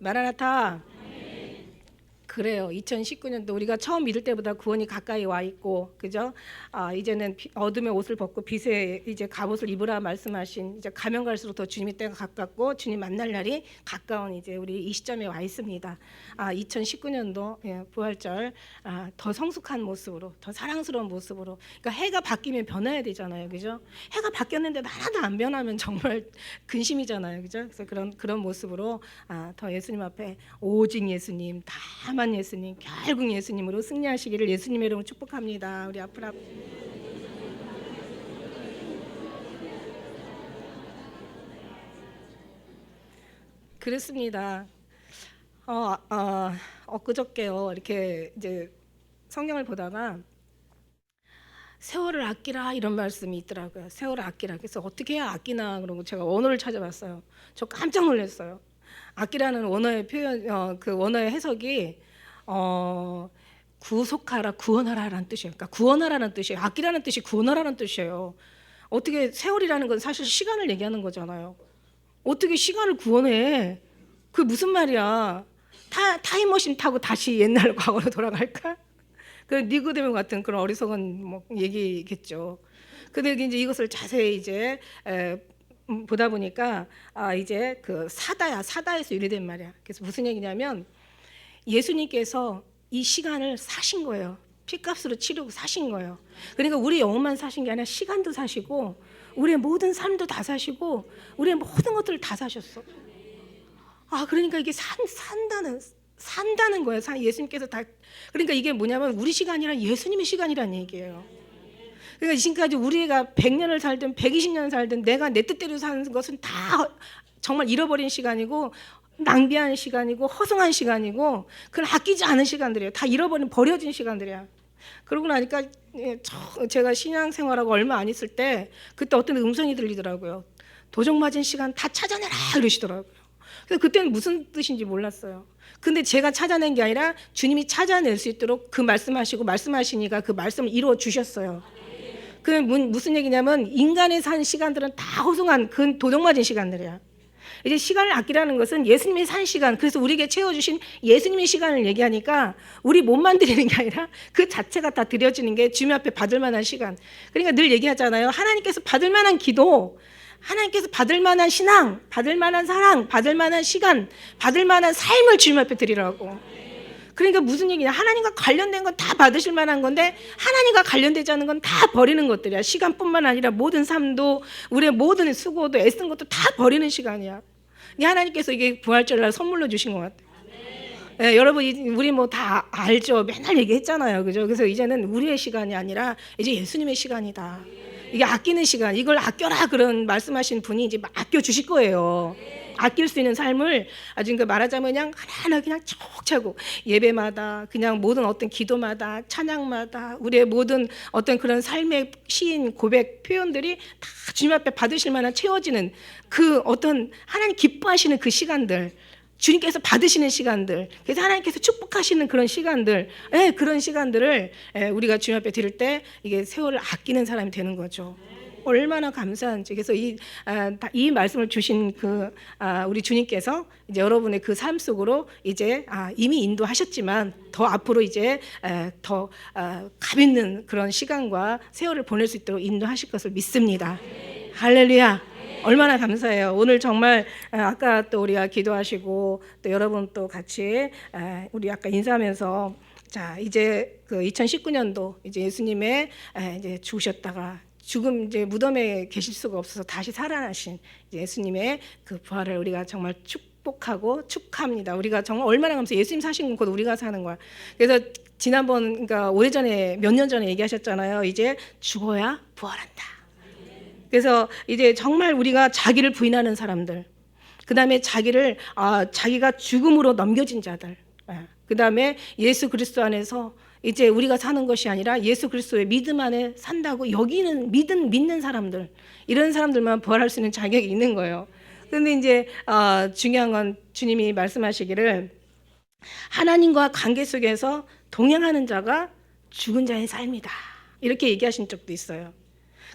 마라나타. 그래요. 2019년도 우리가 처음 믿을 때보다 구원이 가까이 와 있고, 그죠? 이제는 어둠의 옷을 벗고 빛의 이제 갑옷을 입으라 말씀하신, 이제 가면 갈수록 더 주님의 때가 가깝고 주님 만날 날이 가까운 이제 우리 이 시점에 와 있습니다. 2019년도 부활절 더 성숙한 모습으로, 더 사랑스러운 모습으로. 그러니까 해가 바뀌면 변해야 되잖아요, 그죠? 해가 바뀌었는데 하나도 안 변하면 정말 근심이잖아요, 그죠? 그래서 그런 모습으로 더 예수님 앞에 오직 예수님, 다만 예수님, 결국 예수님으로 승리하시기를 예수님의 이름으로 축복합니다. 우리 앞으로 그렇습니다. 엊그저께요 이렇게 이제 성경을 보다가 세월을 아끼라 이런 말씀이 있더라고요. 세월을 아끼라. 그래서 어떻게 해야 아끼나 그러고 제가 원어를 찾아봤어요. 저 깜짝 놀랐어요. 아끼라는 원어의 표현, 그 원어의 해석이 구속하라, 구원하라라는 뜻이에요. 그러니까 구원하라는 뜻이에요. 아끼라는 뜻이 구원하라는 뜻이에요. 어떻게 세월이라는 건 사실 시간을 얘기하는 거잖아요. 어떻게 시간을 구원해? 그게 무슨 말이야? 타임머신 타고 다시 옛날 과거로 돌아갈까? 그 니고데모 같은 그런 어리석은 뭐 얘기겠죠. 근데 이제 이것을 자세히 이제 보다 보니까 이제 그 사다에서 유래된 말이야. 그래서 무슨 얘기냐면 예수님께서 이 시간을 사신 거예요. 피값으로 치르고 사신 거예요. 그러니까 우리 영혼만 사신 게 아니라 시간도 사시고 우리의 모든 삶도 다 사시고 우리의 모든 것들을 다 사셨어. 그러니까 이게 산다는 거예요. 예수님께서 다. 그러니까 이게 뭐냐면 우리 시간이 아니라 예수님의 시간이라는 얘기예요. 그러니까 지금까지 우리가 100년을 살든 120년 살든 내가 내 뜻대로 사는 것은 다 정말 잃어버린 시간이고 낭비한 시간이고 허송한 시간이고 그건 아끼지 않은 시간들이에요. 다 버려진 시간들이야. 그러고 나니까 제가 신앙생활하고 얼마 안 있을 때 그때 어떤 음성이 들리더라고요. 도적 맞은 시간 다 찾아내라 그러시더라고요. 그래서 그때는 무슨 뜻인지 몰랐어요. 근데 제가 찾아낸 게 아니라 주님이 찾아낼 수 있도록 그 말씀하시니까 그 말씀을 이루어 주셨어요. 그 무슨 얘기냐면 인간의 산 시간들은 다 허송한 그 도둑 맞은 시간들이야. 이제 시간을 아끼라는 것은 예수님이 산 시간, 그래서 우리에게 채워주신 예수님의 시간을 얘기하니까 우리 몸만 드리는 게 아니라 그 자체가 다 드려지는 게 주님 앞에 받을 만한 시간. 그러니까 늘 얘기하잖아요. 하나님께서 받을 만한 기도, 하나님께서 받을 만한 신앙, 받을 만한 사랑, 받을 만한 시간, 받을 만한 삶을 주님 앞에 드리라고. 그러니까 무슨 얘기냐? 하나님과 관련된 건 다 받으실 만한 건데 하나님과 관련되지 않은 건 다 버리는 것들이야. 시간뿐만 아니라 모든 삶도 우리의 모든 수고도 애쓴 것도 다 버리는 시간이야. 하나님께서 이게 부활절날 선물로 주신 것 같아요. 네, 여러분 우리 뭐 다 알죠. 맨날 얘기했잖아요. 그죠? 그래서 이제는 우리의 시간이 아니라 이제 예수님의 시간이다. 이게 아끼는 시간, 이걸 아껴라 그런 말씀하신 분이 이제 아껴 주실 거예요. 아낄 수 있는 삶을 아주 말하자면 그냥 하나하나 그냥 척차고 예배마다 그냥 모든 어떤 기도마다 찬양마다 우리의 모든 어떤 그런 삶의 시인 고백 표현들이 다 주님 앞에 받으실 만한 채워지는 그 어떤 하나님 기뻐하시는 그 시간들, 주님께서 받으시는 시간들, 그래서 하나님께서 축복하시는 그런 시간들, 그런 시간들을 우리가 주님 앞에 드릴 때 이게 세월을 아끼는 사람이 되는 거죠. 얼마나 감사한지. 그래서 이 말씀을 주신 우리 주님께서 이제 여러분의 그 삶 속으로 이제 이미 인도하셨지만 더 앞으로 이제 더 감 있는 그런 시간과 세월을 보낼 수 있도록 인도하실 것을 믿습니다. 할렐루야. 얼마나 감사해요. 오늘 정말 아까 또 우리가 기도하시고 또 여러분 또 같이 우리 아까 인사하면서 자 이제 그 2019년도 이제 예수님의 이제 죽으셨다가 죽음 이제 무덤에 계실 수가 없어서 다시 살아나신 예수님의 그 부활을 우리가 정말 축복하고 축하합니다. 우리가 정말 얼마나 감사해요. 예수님 사신 건 곧 우리가 사는 거야. 그래서 지난번 그러니까 오래전에 몇 년 전에 얘기하셨잖아요. 이제 죽어야 부활한다. 그래서 이제 정말 우리가 자기를 부인하는 사람들, 그 다음에 자기가 죽음으로 넘겨진 자들, 그 다음에 예수 그리스도 안에서 이제 우리가 사는 것이 아니라 예수 그리스도의 믿음 안에 산다고 여기는 믿는 사람들, 이런 사람들만 부활할 수 있는 자격이 있는 거예요. 그런데 이제 중요한 건 주님이 말씀하시기를 하나님과 관계 속에서 동행하는 자가 죽은 자의 삶이다. 이렇게 얘기하신 적도 있어요.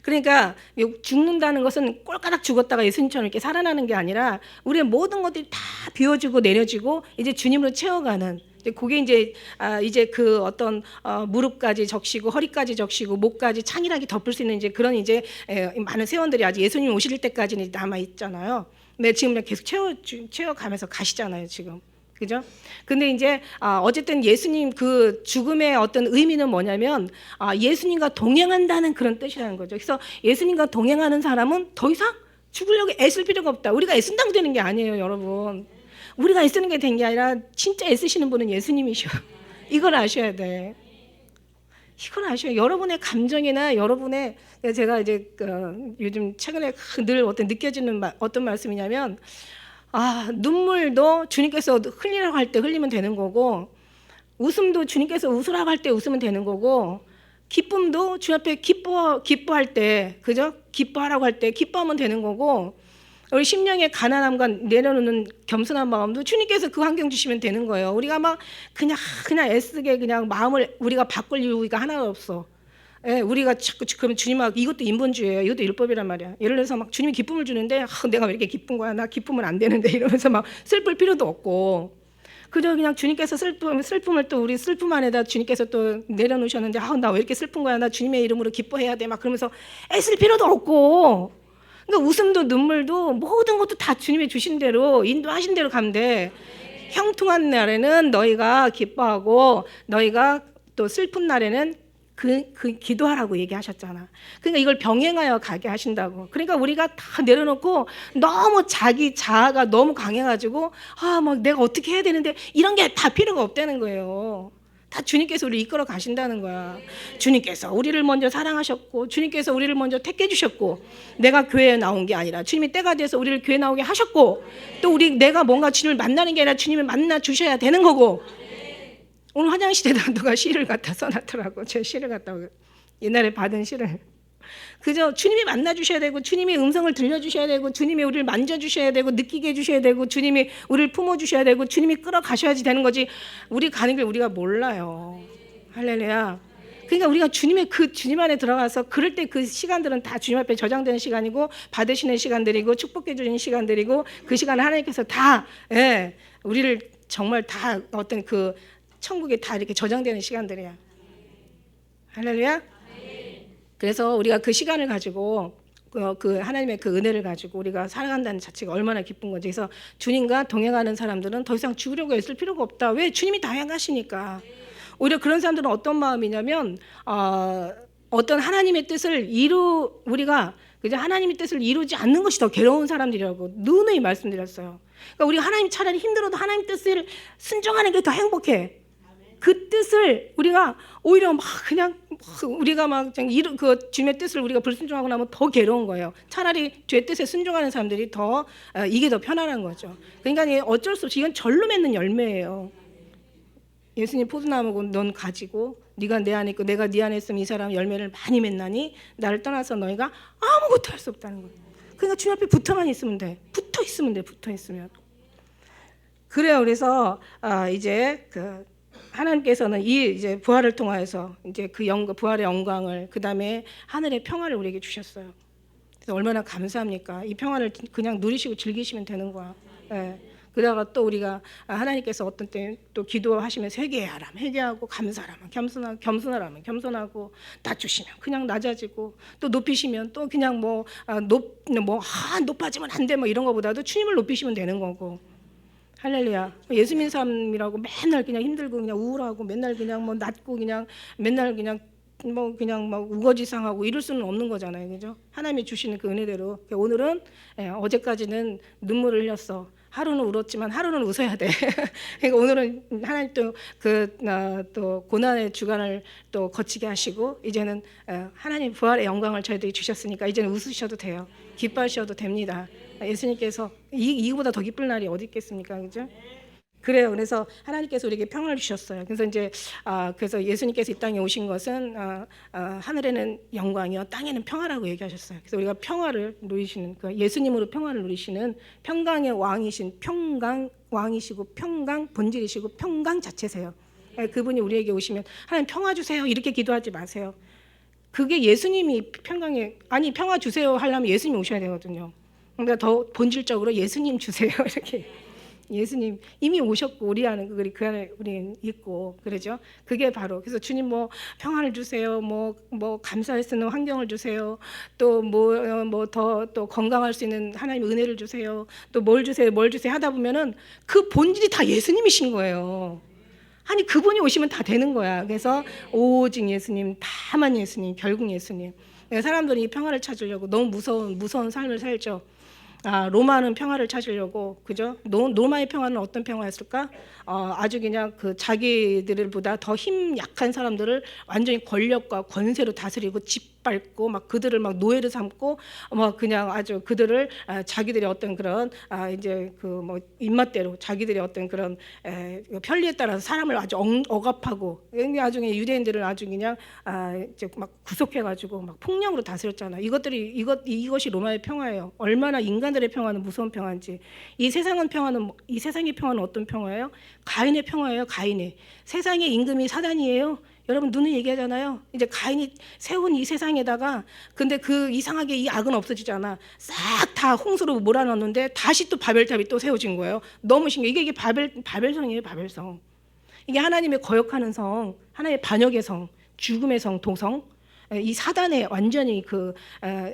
그러니까 죽는다는 것은 꼴까닥 죽었다가 예수님처럼 이렇게 살아나는 게 아니라 우리의 모든 것들이 다 비워지고 내려지고 이제 주님으로 채워가는, 그게 이제 그 어떤 무릎까지 적시고 허리까지 적시고 목까지 창이라기 덮을 수 있는 이제 그런 이제 많은 세원들이 아직 예수님 오실 때까지는 남아 있잖아요. 근데 지금 그냥 계속 채워가면서 가시잖아요, 지금. 그죠? 근데 이제 어쨌든 예수님 그 죽음의 어떤 의미는 뭐냐면 예수님과 동행한다는 그런 뜻이라는 거죠. 그래서 예수님과 동행하는 사람은 더 이상 죽으려고 애쓸 필요가 없다. 우리가 애쓴다고 되는 게 아니에요, 여러분. 우리가 애쓰는 게 된 게 아니라 진짜 애쓰시는 분은 예수님이셔. 이걸 아셔야 돼. 이걸 아셔야. 여러분의 감정이나 여러분의, 제가 이제 요즘 최근에 늘 어떤 느껴지는 어떤 말씀이냐면, 눈물도 주님께서 흘리라고 할 때 흘리면 되는 거고, 웃음도 주님께서 웃으라고 할 때 웃으면 되는 거고, 기쁨도 주 앞에 기뻐할 때, 그죠? 기뻐하라고 할 때 기뻐하면 되는 거고, 우리 심령의 가난함과 내려놓는 겸손한 마음도 주님께서 그 환경 주시면 되는 거예요. 우리가 막 그냥 애쓰게 그냥 마음을 우리가 바꿀 이유가 하나가 없어. 예, 우리가 자꾸 그러면 주님하고 이것도 인본주의예요. 이것도 율법이란 말이야. 예를 들어서 막 주님이 기쁨을 주는데 내가 왜 이렇게 기쁜 거야? 나 기쁘면 안 되는데 이러면서 막 슬플 필요도 없고. 그저 그냥 주님께서 슬픔을 또 우리 슬픔 안에다 주님께서 또 내려놓으셨는데 나 왜 이렇게 슬픈 거야? 나 주님의 이름으로 기뻐해야 돼. 막 그러면서 애쓸 필요도 없고. 그러니까 웃음도 눈물도 모든 것도 다 주님이 주신 대로 인도하신 대로 가면 돼. 형통한 날에는 너희가 기뻐하고 너희가 또 슬픈 날에는 그 기도하라고 얘기하셨잖아. 그러니까 이걸 병행하여 가게 하신다고. 그러니까 우리가 다 내려놓고 너무 자기 자아가 너무 강해가지고 막 내가 어떻게 해야 되는데 이런 게 다 필요가 없다는 거예요. 다 주님께서 우리를 이끌어 가신다는 거야. 주님께서 우리를 먼저 사랑하셨고 주님께서 우리를 먼저 택해 주셨고 내가 교회에 나온 게 아니라 주님이 때가 돼서 우리를 교회 나오게 하셨고 또 내가 뭔가 주님을 만나는 게 아니라 주님을 만나 주셔야 되는 거고. 오늘 화장실에다 누가 시를 갖다 써놨더라고. 제 시를 갖다가 옛날에 받은 시를. 그저 주님이 만나 주셔야 되고 주님이 음성을 들려주셔야 되고 주님이 우리를 만져주셔야 되고 느끼게 해주셔야 되고 주님이 우리를 품어주셔야 되고 주님이 끌어가셔야지 되는 거지. 우리 가는 길 우리가 몰라요. 할렐루야. 그러니까 우리가 주님 안에 들어가서 그럴 때 그 시간들은 다 주님 앞에 저장되는 시간이고 받으시는 시간들이고 축복해 주시는 시간들이고 그 시간을 하나님께서 다 우리를 정말 다 어떤 그 천국에 다 이렇게 저장되는 시간들이야. 할렐루야. 그래서 우리가 그 시간을 가지고 그 하나님의 그 은혜를 가지고 우리가 살아간다는 자체가 얼마나 기쁜 건지. 그래서 주님과 동행하는 사람들은 더 이상 죽으려고 애쓸 필요가 없다. 왜? 주님이 다 행하시니까. 오히려 그런 사람들은 어떤 마음이냐면 어떤 하나님의 뜻을 우리가 그저 하나님의 뜻을 이루지 않는 것이 더 괴로운 사람들이라고 누누이 말씀드렸어요. 그러니까 우리가 하나님 차라리 힘들어도 하나님 뜻을 순종하는 게 더 행복해. 그 뜻을 우리가 오히려 막 그냥 우리가 막 그 주님의 뜻을 우리가 불순종하고 나면 더 괴로운 거예요. 차라리 주의 뜻에 순종하는 사람들이 이게 더 편안한 거죠. 그러니까 어쩔 수 없이 이건 절로 맺는 열매예요. 예수님 포도나무고 넌 가지고 네가 내 안에 있고 내가 네 안에 있으면 이 사람 열매를 많이 맺나니 나를 떠나서 너희가 아무것도 할 수 없다는 거예요. 그러니까 주님 앞에 붙어만 있으면 돼. 붙어 있으면. 그래요. 그래서 이제 하나님께서는 이제 부활을 통하여서 이제 부활의 영광을 그다음에 하늘의 평화를 우리에게 주셨어요. 그래서 얼마나 감사합니까? 이 평화를 그냥 누리시고 즐기시면 되는 거야. 그러다가 또 우리가 하나님께서 어떤 때 또 기도하시면서 회개하고 감사하면 겸손하라면 겸손하고 낮추시면 그냥 낮아지고 또 높이시면 또 그냥 높아지면 안 돼 이런 거보다도 주님을 높이시면 되는 거고. 할렐루야. 예수 믿는 사람이라고 맨날 그냥 힘들고 그냥 우울하고 맨날 그냥 낮고 그냥 맨날 그냥 우거지상하고 이럴 수는 없는 거잖아요. 그죠? 하나님이 주시는 그 은혜대로 오늘은 어제까지는 눈물을 흘렸어. 하루는 울었지만 하루는 웃어야 돼. 그러니까 오늘은 하나님 또 고난의 주간을 또 거치게 하시고 이제는 하나님 부활의 영광을 저희들이 주셨으니까 이제는 웃으셔도 돼요. 기뻐하셔도 됩니다. 예수님께서 이거보다 더 기쁠 날이 어디 있겠습니까, 그죠? 그래요. 그래서 하나님께서 우리에게 평화를 주셨어요. 그래서 이제 그래서 예수님께서 이 땅에 오신 것은 하늘에는 영광이요, 땅에는 평화라고 얘기하셨어요. 그래서 우리가 평화를 누리시는 예수님으로 평화를 누리시는 평강의 왕이신 평강 왕이시고 평강 본질이시고 평강 자체세요. 그분이 우리에게 오시면 하나님 평화 주세요 이렇게 기도하지 마세요. 그게 예수님이 평화 주세요 하려면 예수님 오셔야 되거든요. 그러니까 더 본질적으로 예수님 주세요 이렇게. 예수님 이미 오셨고 우리 안에 그 안에 우리 있고 그러죠. 그게 바로 그래서 주님 뭐 평안을 주세요, 뭐 감사할 수 있는 환경을 주세요, 또 뭐 더 또 건강할 수 있는 하나님의 은혜를 주세요, 또 뭘 주세요 하다 보면은 그 본질이 다 예수님이신 거예요. 아니 그분이 오시면 다 되는 거야. 그래서 오직 예수님, 다만 예수님, 결국 예수님. 사람들이 이 평화를 찾으려고 너무 무서운 삶을 살죠. 로마는 평화를 찾으려고, 그죠? 로마의 평화는 어떤 평화였을까? 아주 그냥 그 자기들보다 더 힘 약한 사람들을 완전히 권력과 권세로 다스리고 짓밟고 막 그들을 막 노예로 삼고 막 그냥 아주 그들을 자기들의 어떤 그런 이제 그 뭐 입맛대로 자기들의 어떤 그런 편리에 따라서 사람을 아주 억압하고 아주 그냥 유대인들을 아주 그냥 이제 막 구속해가지고 막 폭력으로 다스렸잖아. 이것이 로마의 평화예요. 얼마나 인간들의 평화는 무서운 평화인지. 이 세상의 평화는 어떤 평화예요? 가인의 평화예요. 가인의. 세상의 임금이 사단이에요. 여러분 눈을 얘기하잖아요. 이제 가인이 세운 이 세상에다가 근데 그 이상하게 이 악은 없어지잖아. 싹 다 홍수로 몰아넣었는데 다시 또 바벨탑이 또 세워진 거예요. 너무 신기해. 이게 바벨성이에요. 바벨성. 이게 하나님의 거역하는 성, 하나님의 반역의 성, 죽음의 성, 도성. 이 사단의 완전히 그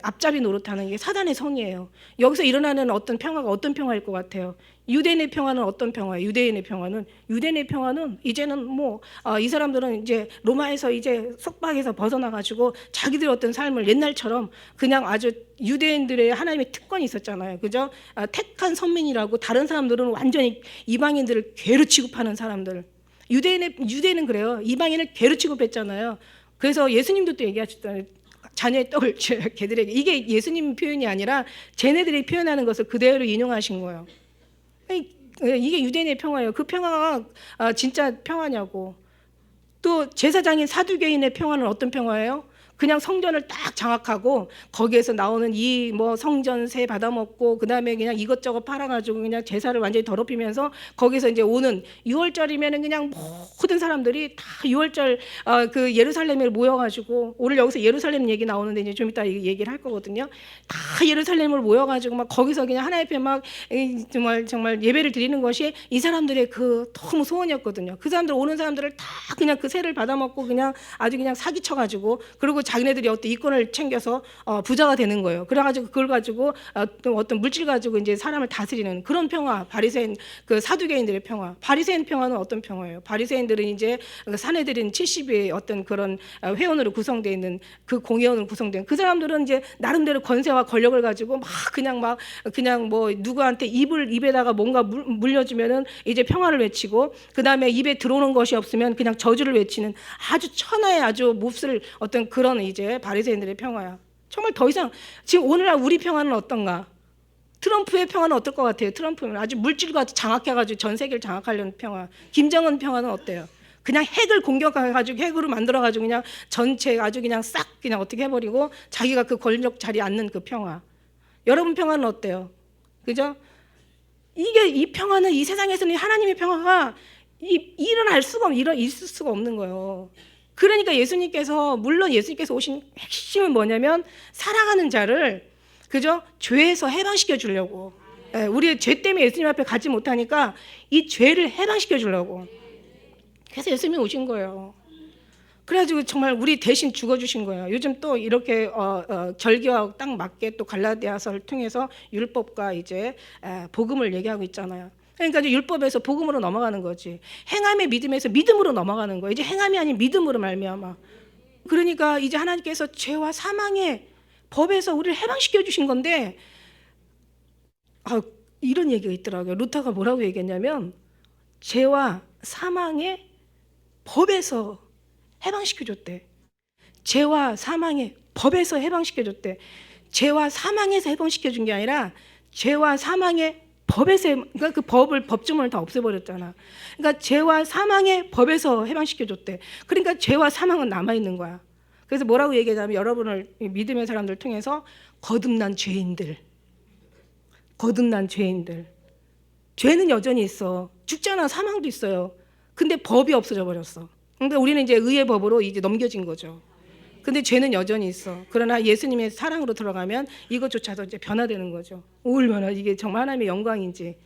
앞잡이 노릇하는 게 사단의 성이에요. 여기서 일어나는 어떤 평화가 어떤 평화일 것 같아요? 유대인의 평화는 어떤 평화예요? 유대인의 평화는 이제는 뭐 이 사람들은 이제 로마에서 이제 속박에서 벗어나가지고 자기들의 어떤 삶을 옛날처럼 그냥 아주 유대인들의 하나님의 특권이 있었잖아요. 그죠? 택한 선민이라고 다른 사람들은 완전히 이방인들을 괴로 취급하는 사람들. 유대인은 그래요. 이방인을 괴로 취급했잖아요. 그래서 예수님도 또 얘기하셨잖아요. 자녀의 떡을 걔들에게. 이게 예수님 표현이 아니라 쟤네들이 표현하는 것을 그대로 인용하신 거예요. 이게 유대인의 평화예요. 그 평화가 진짜 평화냐고. 또 제사장인 사두개인의 평화는 어떤 평화예요? 그냥 성전을 딱 장악하고 거기에서 나오는 이 뭐 성전세 받아먹고 그다음에 그냥 이것저것 팔아가지고 그냥 제사를 완전히 더럽히면서 거기서 이제 오는 6월절이면은 그냥 모든 사람들이 다 6월절 그 예루살렘에 모여가지고 오늘 여기서 예루살렘 얘기 나오는데 이제 좀 이따 얘기를 할 거거든요. 다 예루살렘으로 모여가지고 막 거기서 그냥 하나님 앞에 막 정말 예배를 드리는 것이 이 사람들의 그 너무 소원이었거든요. 그 사람들 오는 사람들을 다 그냥 그 세를 받아먹고 그냥 아주 그냥 사기쳐가지고 그리고 자기네들이 어떤 이권을 챙겨서 부자가 되는 거예요. 그래가지고 그걸 가지고 어떤 물질 가지고 이제 사람을 다스리는 그런 평화, 바리새인 그 사두개인들의 평화. 바리새인 평화는 어떤 평화예요? 바리새인들은 이제 사내들인 70의 어떤 그런 회원으로 구성되어 있는 그 공회원으로 구성된 그 사람들은 이제 나름대로 권세와 권력을 가지고 막 그냥 뭐 누구한테 입에다가 뭔가 물려주면은 이제 평화를 외치고 그 다음에 입에 들어오는 것이 없으면 그냥 저주를 외치는 아주 천하의 아주 몹쓸 어떤 그런 이제 바리새인들의 평화야. 정말 더 이상 지금 오늘날 우리 평화는 어떤가? 트럼프의 평화는 어떨 것 같아요? 트럼프는 아주 물질과 장악해가지고 전 세계를 장악하려는 평화. 김정은 평화는 어때요? 그냥 핵을 공격해가지고 핵으로 만들어가지고 그냥 전체 아주 그냥 싹 그냥 어떻게 해버리고 자기가 그 권력 자리에 앉는 그 평화. 여러분 평화는 어때요? 그죠? 이 평화는 이 세상에서는 하나님의 평화가 있을 수가 없는 거예요. 그러니까 물론 예수님께서 오신 핵심은 뭐냐면 사랑하는 자를 그죠? 죄에서 해방시켜 주려고. 우리의 죄 때문에 예수님 앞에 가지 못하니까 이 죄를 해방시켜 주려고. 그래서 예수님이 오신 거예요. 그래가지고 정말 우리 대신 죽어주신 거예요. 요즘 또 이렇게 절기와 딱 맞게 또 갈라디아서를 통해서 율법과 이제 복음을 얘기하고 있잖아요. 그러니까 이제 율법에서 복음으로 넘어가는 거지. 행함의 믿음에서 믿음으로 넘어가는 거예요. 이제 행함이 아닌 믿음으로 말미암아. 그러니까 이제 하나님께서 죄와 사망의 법에서 우리를 해방시켜 주신 건데 이런 얘기가 있더라고요. 루터가 뭐라고 얘기했냐면 죄와 사망의 법에서 해방시켜 줬대. 죄와 사망의 법에서 해방시켜 줬대. 죄와 사망에서 해방시켜 준 게 아니라 죄와 사망의 법에서, 그러니까 그 법조문을 다 없애버렸잖아. 그러니까 죄와 사망의 법에서 해방시켜 줬대. 그러니까 죄와 사망은 남아 있는 거야. 그래서 뭐라고 얘기하냐면 여러분을 믿음의 사람들 통해서 거듭난 죄인들. 죄는 여전히 있어. 죽잖아. 사망도 있어요. 근데 법이 없어져 버렸어. 그러니까 우리는 이제 의의 법으로 이제 넘겨진 거죠. 근데 죄는 여전히 있어. 그러나 예수님의 사랑으로 들어가면 이것조차도 이제 변화되는 거죠. 얼마나 이게 정말 하나님의 영광인지.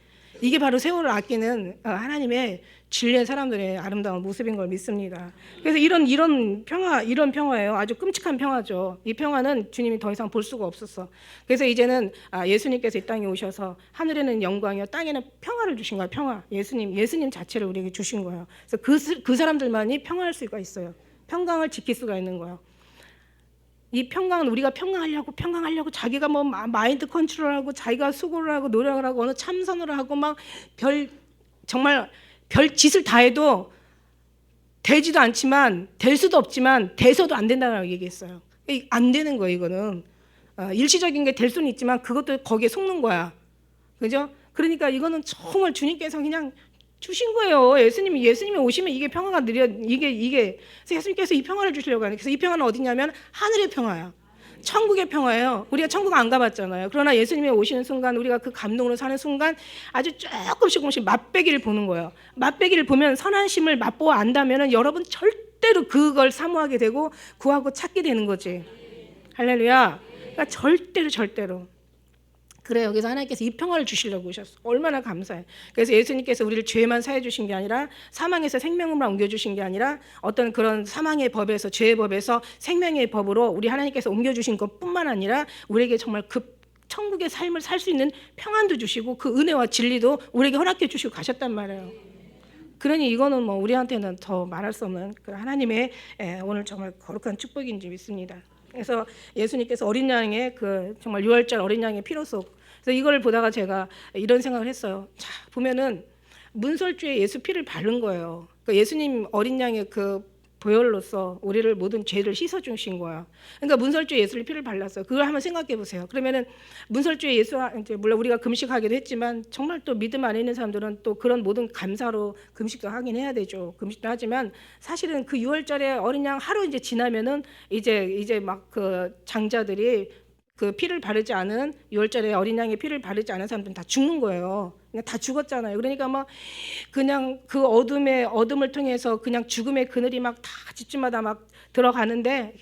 이게 바로 세월을 아끼는 하나님의 진리의 사람들의 아름다운 모습인 걸 믿습니다. 그래서 이런 평화예요. 아주 끔찍한 평화죠. 이 평화는 주님이 더 이상 볼 수가 없었어. 그래서 이제는 예수님께서 이 땅에 오셔서 하늘에는 영광이요 땅에는 평화를 주신 거야. 평화. 예수님 자체를 우리에게 주신 거예요. 그래서 그 사람들만이 평화할 수가 있어요. 평강을 지킬 수가 있는 거예요. 이 평강은 우리가 평강하려고 자기가 뭐 마인드 컨트롤하고 자기가 수고를 하고 노력을 하고 어느 참선을 하고 막 정말 별 짓을 다 해도 되지도 않지만 될 수도 없지만 돼서도 안 된다고 얘기했어요. 안 되는 거예요. 이거는 일시적인 게 될 수는 있지만 그것도 거기에 속는 거야. 그죠? 그러니까 이거는 정말 주님께서 그냥 주신 거예요. 예수님이 오시면 이게 평화가 이게 예수님께서 이 평화를 주시려고 하는. 그래서 이 평화는 어디냐면 하늘의 평화야. 천국의 평화예요. 우리가 천국 안 가봤잖아요. 그러나 예수님이 오시는 순간 우리가 그 감동으로 사는 순간 아주 조금씩 맛배기를 보는 거예요. 맛배기를 보면 선한 심을 맛보아 안다면 여러분 절대로 그걸 사모하게 되고 구하고 찾게 되는 거지. 할렐루야. 그러니까 절대로. 그래 여기서 하나님께서 이 평화를 주시려고 오셨어. 얼마나 감사해. 그래서 예수님께서 우리를 죄만 사해 주신 게 아니라 사망에서 생명으로 옮겨 주신 게 아니라 어떤 그런 사망의 법에서 죄의 법에서 생명의 법으로 우리 하나님께서 옮겨 주신 것뿐만 아니라 우리에게 정말 그 천국의 삶을 살 수 있는 평안도 주시고 그 은혜와 진리도 우리에게 허락해 주시고 가셨단 말이에요. 그러니 이거는 뭐 우리한테는 더 말할 수 없는 그 하나님의 오늘 정말 거룩한 축복인지 믿습니다. 그래서 예수님께서 어린 양의 그 정말 유월절 어린 양의 피로 속 그래서 이걸 보다가 제가 이런 생각을 했어요. 자 보면은 문설주에 예수 피를 바른 거예요. 그러니까 예수님 어린 양의 그 보혈로서 우리를 모든 죄를 씻어 주신 거야. 그러니까 문설주에 예수를 피를 발랐어요. 그걸 한번 생각해 보세요. 그러면은 문설주에 예수 이제 물론 우리가 금식하기도 했지만 정말 또 믿음 안에 있는 사람들은 또 그런 모든 감사로 금식도 하긴 해야 되죠. 금식도 하지만 사실은 그 유월절에 어린 양 하루 이제 지나면은 이제 막 그 장자들이 그 피를 바르지 않은 유월절에 어린 양의 피를 바르지 않은 사람들은 다 죽는 거예요. 그냥 다 죽었잖아요. 그러니까 막 그냥 그 어둠을 통해서 그냥 죽음의 그늘이 막 다 집집마다 막 들어가는데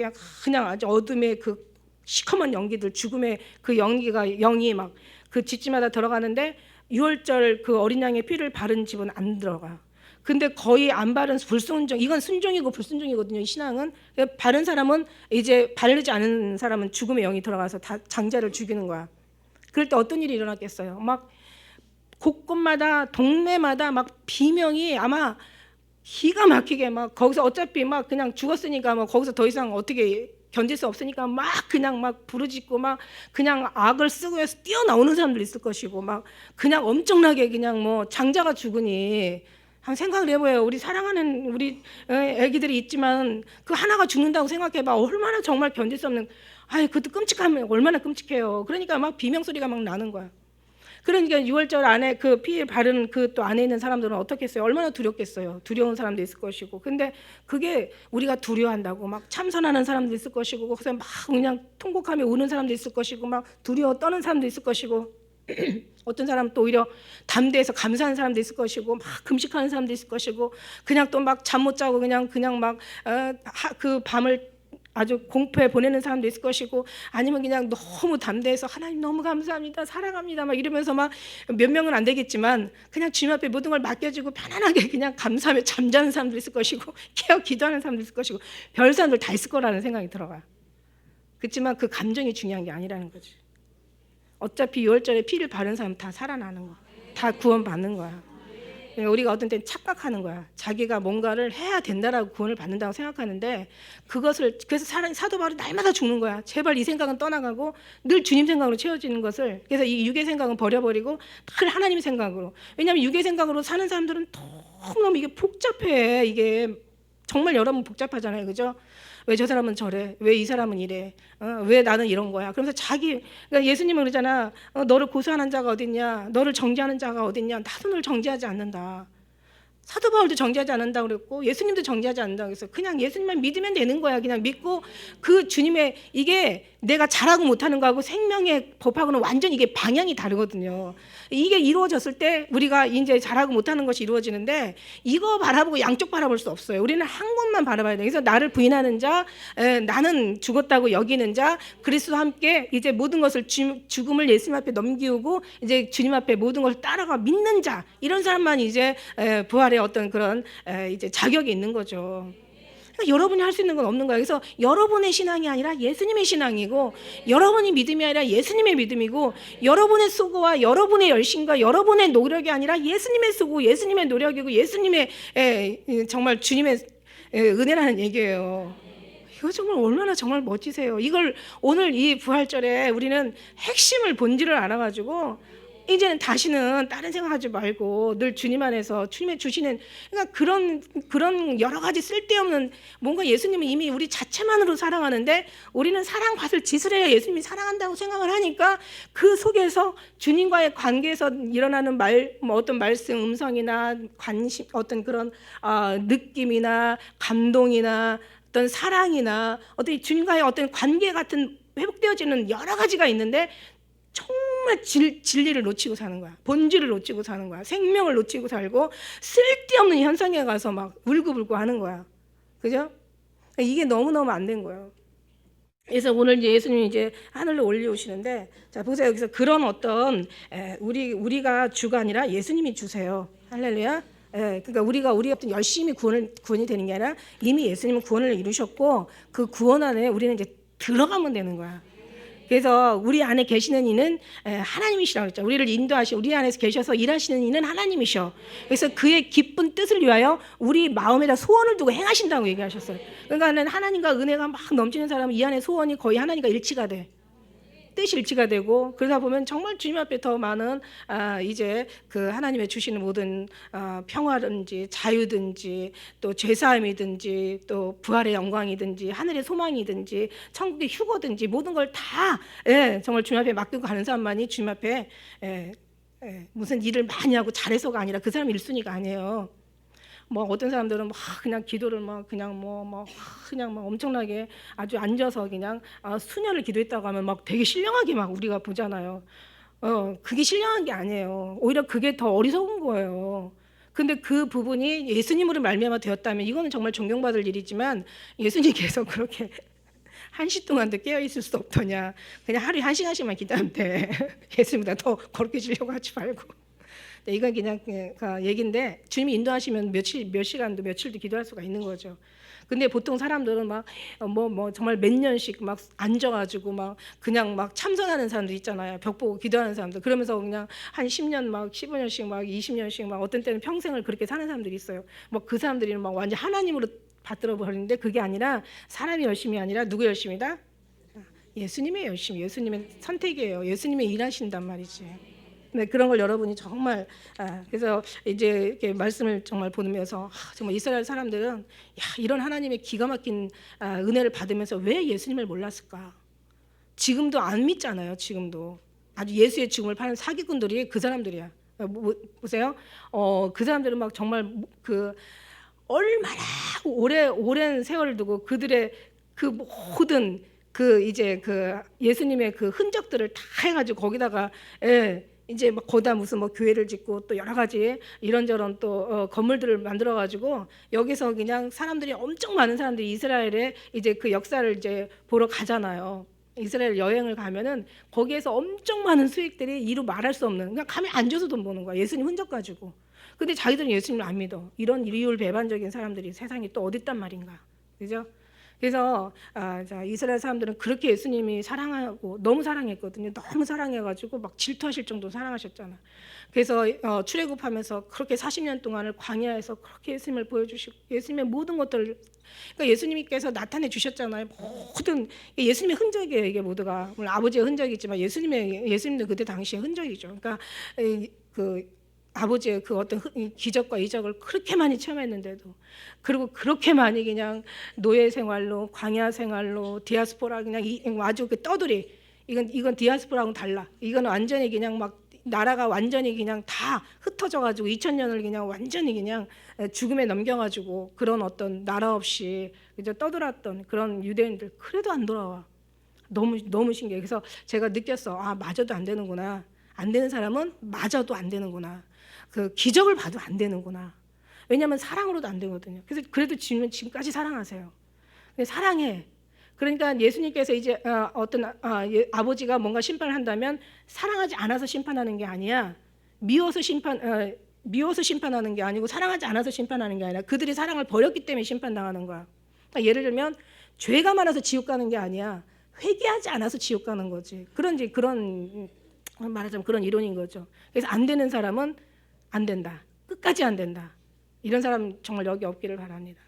그냥 아주 어둠의 그 시커먼 연기들 죽음의 그 영이 막 그 집집마다 들어가는데 유월절 그 어린 양의 피를 바른 집은 안 들어가요. 근데 거의 안 바른 불순종, 이건 순종이고 불순종이거든요. 이 신앙은 바른 사람은 이제 바르지 않은 사람은 죽음의 영이 들어가서 다 장자를 죽이는 거야. 그럴 때 어떤 일이 일어났겠어요? 막 곳곳마다 동네마다 막 비명이 아마 기가 막히게 막 거기서 어차피 막 그냥 죽었으니까 막 거기서 더 이상 어떻게 견딜 수 없으니까 막 그냥 막 부르짖고 막 그냥 악을 쓰고 해서 뛰어나오는 사람들 있을 것이고 막 그냥 엄청나게 그냥 뭐 장자가 죽으니 한 생각을 해봐요. 우리 사랑하는 우리 애기들이 있지만 그 하나가 죽는다고 생각해봐. 얼마나 정말 견딜 수 없는. 그것도 끔찍하면 얼마나 끔찍해요. 그러니까 막 비명 소리가 막 나는 거야. 그러니까 유월절 안에 그 피 바른 그 또 안에 있는 사람들은 어떻겠어요? 얼마나 두렵겠어요. 두려운 사람도 있을 것이고. 근데 그게 우리가 두려워한다고 막 참선하는 사람도 있을 것이고, 거기서 막 그냥 통곡하며 우는 사람도 있을 것이고, 막 두려워 떠는 사람도 있을 것이고. 어떤 사람 또 오히려 담대해서 감사하는 사람도 있을 것이고 막 금식하는 사람도 있을 것이고 그냥 또 막 잠 못 자고 그냥 막 그 밤을 아주 공포에 보내는 사람도 있을 것이고 아니면 그냥 너무 담대해서 하나님 너무 감사합니다 사랑합니다 막 이러면서 막 몇 명은 안 되겠지만 그냥 주님 앞에 모든 걸 맡겨주고 편안하게 그냥 감사하며 잠자는 사람도 있을 것이고 깨어 기도하는 사람도 있을 것이고 별 사람들 다 있을 거라는 생각이 들어가요. 그렇지만 그 감정이 중요한 게 아니라는 거지. 어차피 6월절에 피를 바른 사람 다 살아나는 거야. 다 구원받는 거야. 그러니까 우리가 어떤 때는 착각하는 거야. 자기가 뭔가를 해야 된다라고 구원을 받는다고 생각하는데 그것을 그래서 사도 바울이 날마다 죽는 거야. 제발 이 생각은 떠나가고 늘 주님 생각으로 채워지는 것을 그래서 이 육의 생각은 버려버리고 늘 하나님 생각으로. 왜냐하면 육의 생각으로 사는 사람들은 너무너무 이게 복잡해. 이게 정말 여러분 복잡하잖아요. 그죠? 왜 저 사람은 저래? 왜 이 사람은 이래? 왜 나는 이런 거야? 그러면서 그러니까 예수님은 그러잖아. 너를 고소하는 자가 어딨냐? 너를 정죄하는 자가 어딨냐? 나도 널 정죄하지 않는다. 사도 바울도 정죄하지 않는다고 그랬고 예수님도 정죄하지 않는다고 그랬어요. 그냥 예수님만 믿으면 되는 거야. 그냥 믿고 그 주님의, 이게 내가 잘하고 못하는 거하고 생명의 법하고는 완전 이게 방향이 다르거든요. 이게 이루어졌을 때 우리가 이제 잘하고 못하는 것이 이루어지는데, 이거 바라보고 양쪽 바라볼 수 없어요. 우리는 한 곳만 바라봐야 돼요. 그래서 나를 부인하는 자, 나는 죽었다고 여기는 자, 그리스도와 함께 이제 모든 것을 죽음을 예수님 앞에 넘기고 이제 주님 앞에 모든 것을 따라가 믿는 자, 이런 사람만 이제 부활의 어떤 그런 이제 자격이 있는 거죠. 그러니까 여러분이 할 수 있는 건 없는 거예요. 그래서 여러분의 신앙이 아니라 예수님의 신앙이고, 여러분이 믿음이 아니라 예수님의 믿음이고, 여러분의 수고와 여러분의 열심과 여러분의 노력이 아니라 예수님의 수고, 예수님의 노력이고, 예수님의 정말 주님의 은혜라는 얘기예요. 이거 정말 얼마나 정말 멋지세요. 이걸 오늘 이 부활절에 우리는 핵심을, 본질을 알아가지고 이제는 다시는 다른 생각하지 말고 늘 주님 안에서 주님의 주시는, 그러니까 그런 여러 가지 쓸데없는, 뭔가 예수님은 이미 우리 자체만으로 사랑하는데 우리는 사랑받을 짓을 해야 예수님이 사랑한다고 생각을 하니까, 그 속에서 주님과의 관계에서 일어나는 뭐 어떤 말씀, 음성이나 관심, 어떤 그런 느낌이나 감동이나 어떤 사랑이나 어떤 주님과의 어떤 관계 같은 회복되어지는 여러 가지가 있는데, 정말 진리를 놓치고 사는 거야. 본질을 놓치고 사는 거야. 생명을 놓치고 살고 쓸데없는 현상에 가서 막 울고불고 하는 거야. 그죠? 이게 너무너무 안 된 거예요. 그래서 오늘 예수님이 이제 하늘로 올려오시는데, 자 보세요. 여기서 그런 어떤 우리가 주가 아니라 예수님이 주세요. 할렐루야. 그러니까 우리가 어떤 열심히 구원이 되는 게 아니라 이미 예수님은 구원을 이루셨고, 그 구원 안에 우리는 이제 들어가면 되는 거야. 그래서 우리 안에 계시는 이는 하나님이시라고 했죠. 우리를 인도하시고 우리 안에서 계셔서 일하시는 이는 하나님이셔. 그래서 그의 기쁜 뜻을 위하여 우리 마음에다 소원을 두고 행하신다고 얘기하셨어요. 그러니까 하나님과 은혜가 막 넘치는 사람은 이 안에 소원이 거의 하나님과 일치가 돼. 뜻이 일치가 되고, 그러다 보면 정말 주님 앞에 더 많은 이제 그 하나님의 주시는 모든 평화든지 자유든지 또 죄사함이든지 또 부활의 영광이든지 하늘의 소망이든지 천국의 휴거든지 모든 걸 다 정말 주님 앞에 맡기고 가는 사람만이 주님 앞에 무슨 일을 많이 하고 잘해서가 아니라 그 사람 1순위가 아니에요. 뭐 어떤 사람들은 막 그냥 기도를 막 그냥 그냥 막 엄청나게 아주 앉아서 그냥 수년을 기도했다고 하면 막 되게 신령하게 막 우리가 보잖아요. 그게 신령한 게 아니에요. 오히려 그게 더 어리석은 거예요. 근데 그 부분이 예수님으로 말미암아 되었다면 이거는 정말 존경받을 일이지만, 예수님께서 그렇게 1시 동안도 깨어 있을 수 없더냐. 그냥 하루에 1시간씩만 기도하면 돼. 예수님보다 더 거룩해 지려고 하지 말고. 이건 그냥 얘기인데, 주님이 인도하시면 몇 시간도 며칠도 기도할 수가 있는 거죠. 근데 보통 사람들은 막 정말 몇 년씩 막 앉아가지고 막 그냥 막 참선하는 사람들 있잖아요. 벽 보고 기도하는 사람들. 그러면서 그냥 한 10년 막 15년씩 막 20년씩 막 어떤 때는 평생을 그렇게 사는 사람들이 있어요. 뭐 그 사람들이 막 완전 하나님으로 받들어 버리는데, 그게 아니라 사람이 열심이 아니라 누구 열심이다? 예수님의 열심, 예수님의 선택이에요. 예수님의 일하신단 말이지. 네, 그런 걸 여러분이 정말 그래서 이제 이렇게 말씀을 정말 보면서 정말 이스라엘 사람들은 이런 하나님의 기가 막힌 은혜를 받으면서 왜 예수님을 몰랐을까? 지금도 안 믿잖아요. 지금도 아주 예수의 죽음을 파는 사기꾼들이 그 사람들이야. 보세요. 그 사람들은 막 정말 그 얼마나 오랜 세월을 두고 그들의 그 모든 그 이제 그 예수님의 그 흔적들을 다 해가지고 거기다가 이제 막 거다 무슨 뭐 교회를 짓고 또 여러 가지 이런저런 또 건물들을 만들어 가지고 여기서 그냥 사람들이 엄청 많은 사람들이 이스라엘에 이제 그 역사를 이제 보러 가잖아요. 이스라엘 여행을 가면은 거기에서 엄청 많은 수익들이 이루 말할 수 없는, 그냥 가면 앉아서 돈 버는 거야. 예수님 흔적 가지고. 근데 자기들은 예수님을 안 믿어. 이런 이율배반적인 사람들이 세상에 또 어디 있단 말인가. 그죠? 그래서 이스라엘 사람들은 그렇게 예수님이 사랑하고 너무 사랑했거든요. 너무 사랑해가지고 막 질투하실 정도로 사랑하셨잖아. 그래서 출애굽하면서 그렇게 40년 동안을 광야에서 그렇게 예수님을 보여주시고 예수님의 모든 것들을, 그러니까 예수님께서 나타내 주셨잖아요. 모든 예수님의 흔적이에요. 이게 모두가 물론 아버지의 흔적이지만 예수님도 그때 당시의 흔적이죠. 그러니까 그 아버지의 그 어떤 기적과 이적을 그렇게 많이 체험했는데도, 그리고 그렇게 많이 그냥 노예 생활로 광야 생활로 디아스포라 그냥 아주 그 떠돌이, 이건 디아스포라하고는 달라. 이건 완전히 그냥 막 나라가 완전히 그냥 다 흩어져가지고 2000년을 그냥 완전히 그냥 죽음에 넘겨가지고 그런 어떤 나라 없이 이제 떠들었던 그런 유대인들 그래도 안 돌아와. 너무 신기해. 그래서 제가 느꼈어. 아, 맞아도 안 되는구나. 안 되는 사람은 맞아도 안 되는구나. 그 기적을 봐도 안 되는구나. 왜냐하면 사랑으로도 안 되거든요. 그래서 그래도 지금까지 사랑하세요. 근데 사랑해. 그러니까 예수님께서 이제 아버지가 뭔가 심판을 한다면 사랑하지 않아서 심판하는 게 아니야. 미워서 심판하는 게 아니고 사랑하지 않아서 심판하는 게 아니라 그들이 사랑을 버렸기 때문에 심판당하는 거야. 그러니까 예를 들면 죄가 많아서 지옥 가는 게 아니야. 회개하지 않아서 지옥 가는 거지. 그런 말하자면 그런 이론인 거죠. 그래서 안 되는 사람은 안 된다. 끝까지 안 된다. 이런 사람 정말 여기 없기를 바랍니다.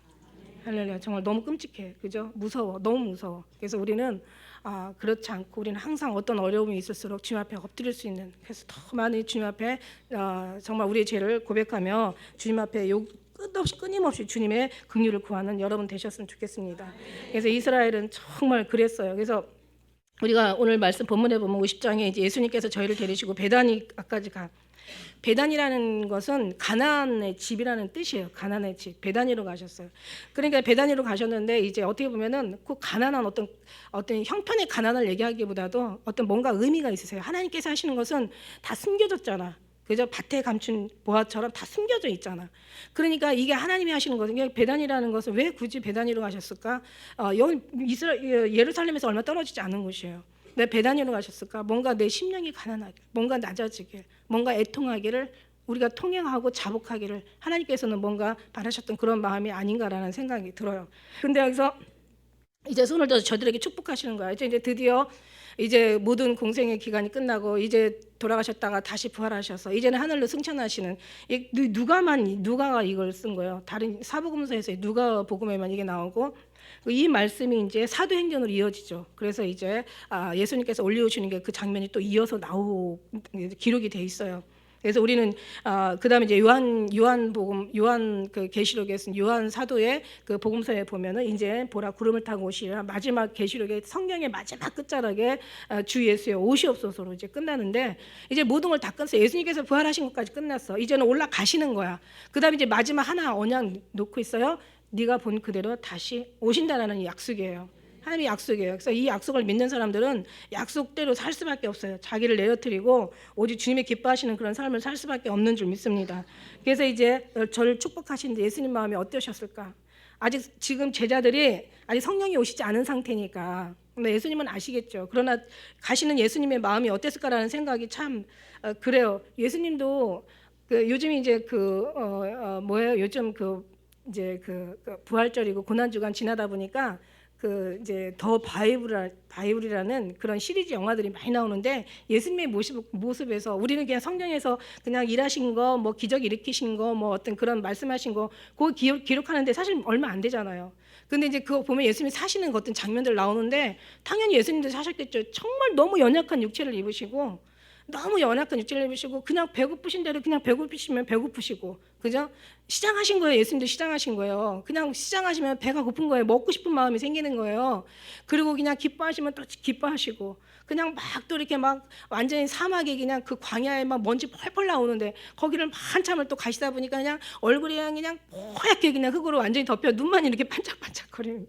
할렐루야. 정말 너무 끔찍해. 그죠? 무서워. 너무 무서워. 그래서 우리는 그렇지 않고 우리는 항상 어떤 어려움이 있을수록 주님 앞에 엎드릴 수 있는, 그래서 더 많이 주님 앞에 정말 우리의 죄를 고백하며 주님 앞에 끊임없이 주님의 긍휼을 구하는 여러분 되셨으면 좋겠습니다. 그래서 이스라엘은 정말 그랬어요. 그래서 우리가 오늘 말씀 본문에 보면 50장에 이제 예수님께서 저희를 데리시고 베다니까지 가. 베단이라는 것은 가나안의 집이라는 뜻이에요. 가나안의 집. 베다니로 가셨어요. 그러니까 베다니로 가셨는데 이제 어떻게 보면은 그 가난한 어떤 형편의 가난을 얘기하기보다도 어떤 뭔가 의미가 있으세요. 하나님께서 하시는 것은 다 숨겨졌잖아. 그저 밭에 감춘 보화처럼 다 숨겨져 있잖아. 그러니까 이게 하나님이 하시는 거거든요. 베단이라는 것은 왜 굳이 베단이로 가셨을까? 여기 예루살렘에서 얼마 떨어지지 않은 곳이에요. 왜 베단이로 가셨을까? 뭔가 내 심령이 가난하게, 뭔가 낮아지길, 뭔가 애통하기를, 우리가 통행하고 자복하기를 하나님께서는 뭔가 바라셨던 그런 마음이 아닌가라는 생각이 들어요. 근데 여기서 이제 손을 들어서 저들에게 축복하시는 거야. 이제 드디어 이제 모든 공생의 기간이 끝나고 이제 돌아가셨다가 다시 부활하셔서 이제는 하늘로 승천하시는, 누가가 이걸 쓴 거예요. 다른 사복음서에서 누가 복음에만 이게 나오고 이 말씀이 이제 사도행전으로 이어지죠. 그래서 이제 예수님께서 올려오시는 게 그 장면이 또 이어서 기록이 돼 있어요. 그래서 우리는 그다음에 이제 요한 그 계시록에 쓴 요한 사도의 그 복음서에 보면은 이제 보라 구름을 타고 오시리라, 마지막 계시록의 성경의 마지막 끝자락에 주 예수의 오시옵소서로 이제 끝나는데, 이제 모든 걸 다 끝났어. 예수님께서 부활하신 것까지 끝났어. 이제는 올라가시는 거야. 그다음에 이제 마지막 하나 언약 놓고 있어요. 네가 본 그대로 다시 오신다라는 약속이에요. 하나님의 약속이에요. 그래서 이 약속을 믿는 사람들은 약속대로 살 수밖에 없어요. 자기를 내어드리고 오직 주님의 기뻐하시는 그런 삶을 살 수밖에 없는 줄 믿습니다. 그래서 이제 저를 축복하시는데 예수님 마음이 어떠셨을까? 아직 지금 제자들이 아직 성령이 오시지 않은 상태니까. 근데 예수님은 아시겠죠. 그러나 가시는 예수님의 마음이 어땠을까라는 생각이 참 그래요. 예수님도 요즘 이제 요즘 이제 부활절이고 고난주간 지나다 보니까 이제 더 바이블이라는 그런 시리즈 영화들이 많이 나오는데, 예수님의 모습에서 우리는 그냥 성경에서 그냥 일하신 거, 뭐 기적 일으키신 거, 뭐 어떤 그런 말씀하신 거 그거 기록하는데 사실 얼마 안 되잖아요. 근데 이제 그거 보면 예수님이 사시는 어떤 장면들 나오는데 당연히 예수님도 사셨겠죠. 정말 너무 연약한 육체를 입으시고 그냥 배고프신 대로 그냥 배고프시면 배고프시고, 그죠? 시장하신 거예요. 예수님도 시장하신 거예요. 그냥 시장하시면 배가 고픈 거예요. 먹고 싶은 마음이 생기는 거예요. 그리고 그냥 기뻐하시면 또 기뻐하시고, 그냥 막 또 이렇게 막 완전히 사막에 그냥 그 광야에 막 먼지 펄펄 나오는데 거기를 한참을 또 가시다 보니까 그냥 얼굴이 그냥 뽀얗게 그냥 흙으로 완전히 덮여 눈만 이렇게 반짝반짝거리는.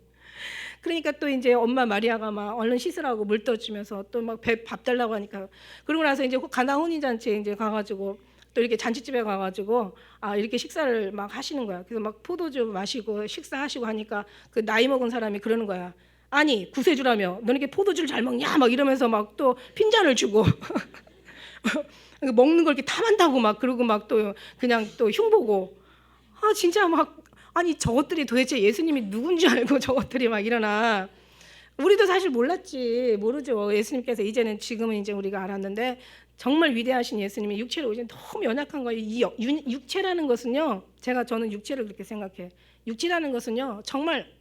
그러니까 또 이제 엄마 마리아가 막 얼른 씻으라고 물 떠주면서 또 막 밥 달라고 하니까, 그러고 나서 이제 가나 혼인잔치에 이제 가가지고 또 이렇게 잔치집에 가가지고 이렇게 식사를 막 하시는 거야. 그래서 막 포도주 마시고 식사하시고 하니까 그 나이 먹은 사람이 그러는 거야. 아니 구세주라며 너는 이렇게 포도주를 잘 먹냐? 막 이러면서 막 또 핀잔을 주고 먹는 걸 이렇게 탐한다고 막, 그러고 막 또 그냥 또 흉보고, 진짜 막, 아니 저것들이 도대체 예수님이 누군지 알고 저것들이 막 일어나. 우리도 사실 모르죠. 예수님께서 지금은 이제 우리가 알았는데 정말 위대하신 예수님이 육체로 오신 너무 연약한 거예요. 이 육체라는 것은요, 저는 육체를 그렇게 생각해. 육체라는 것은요 정말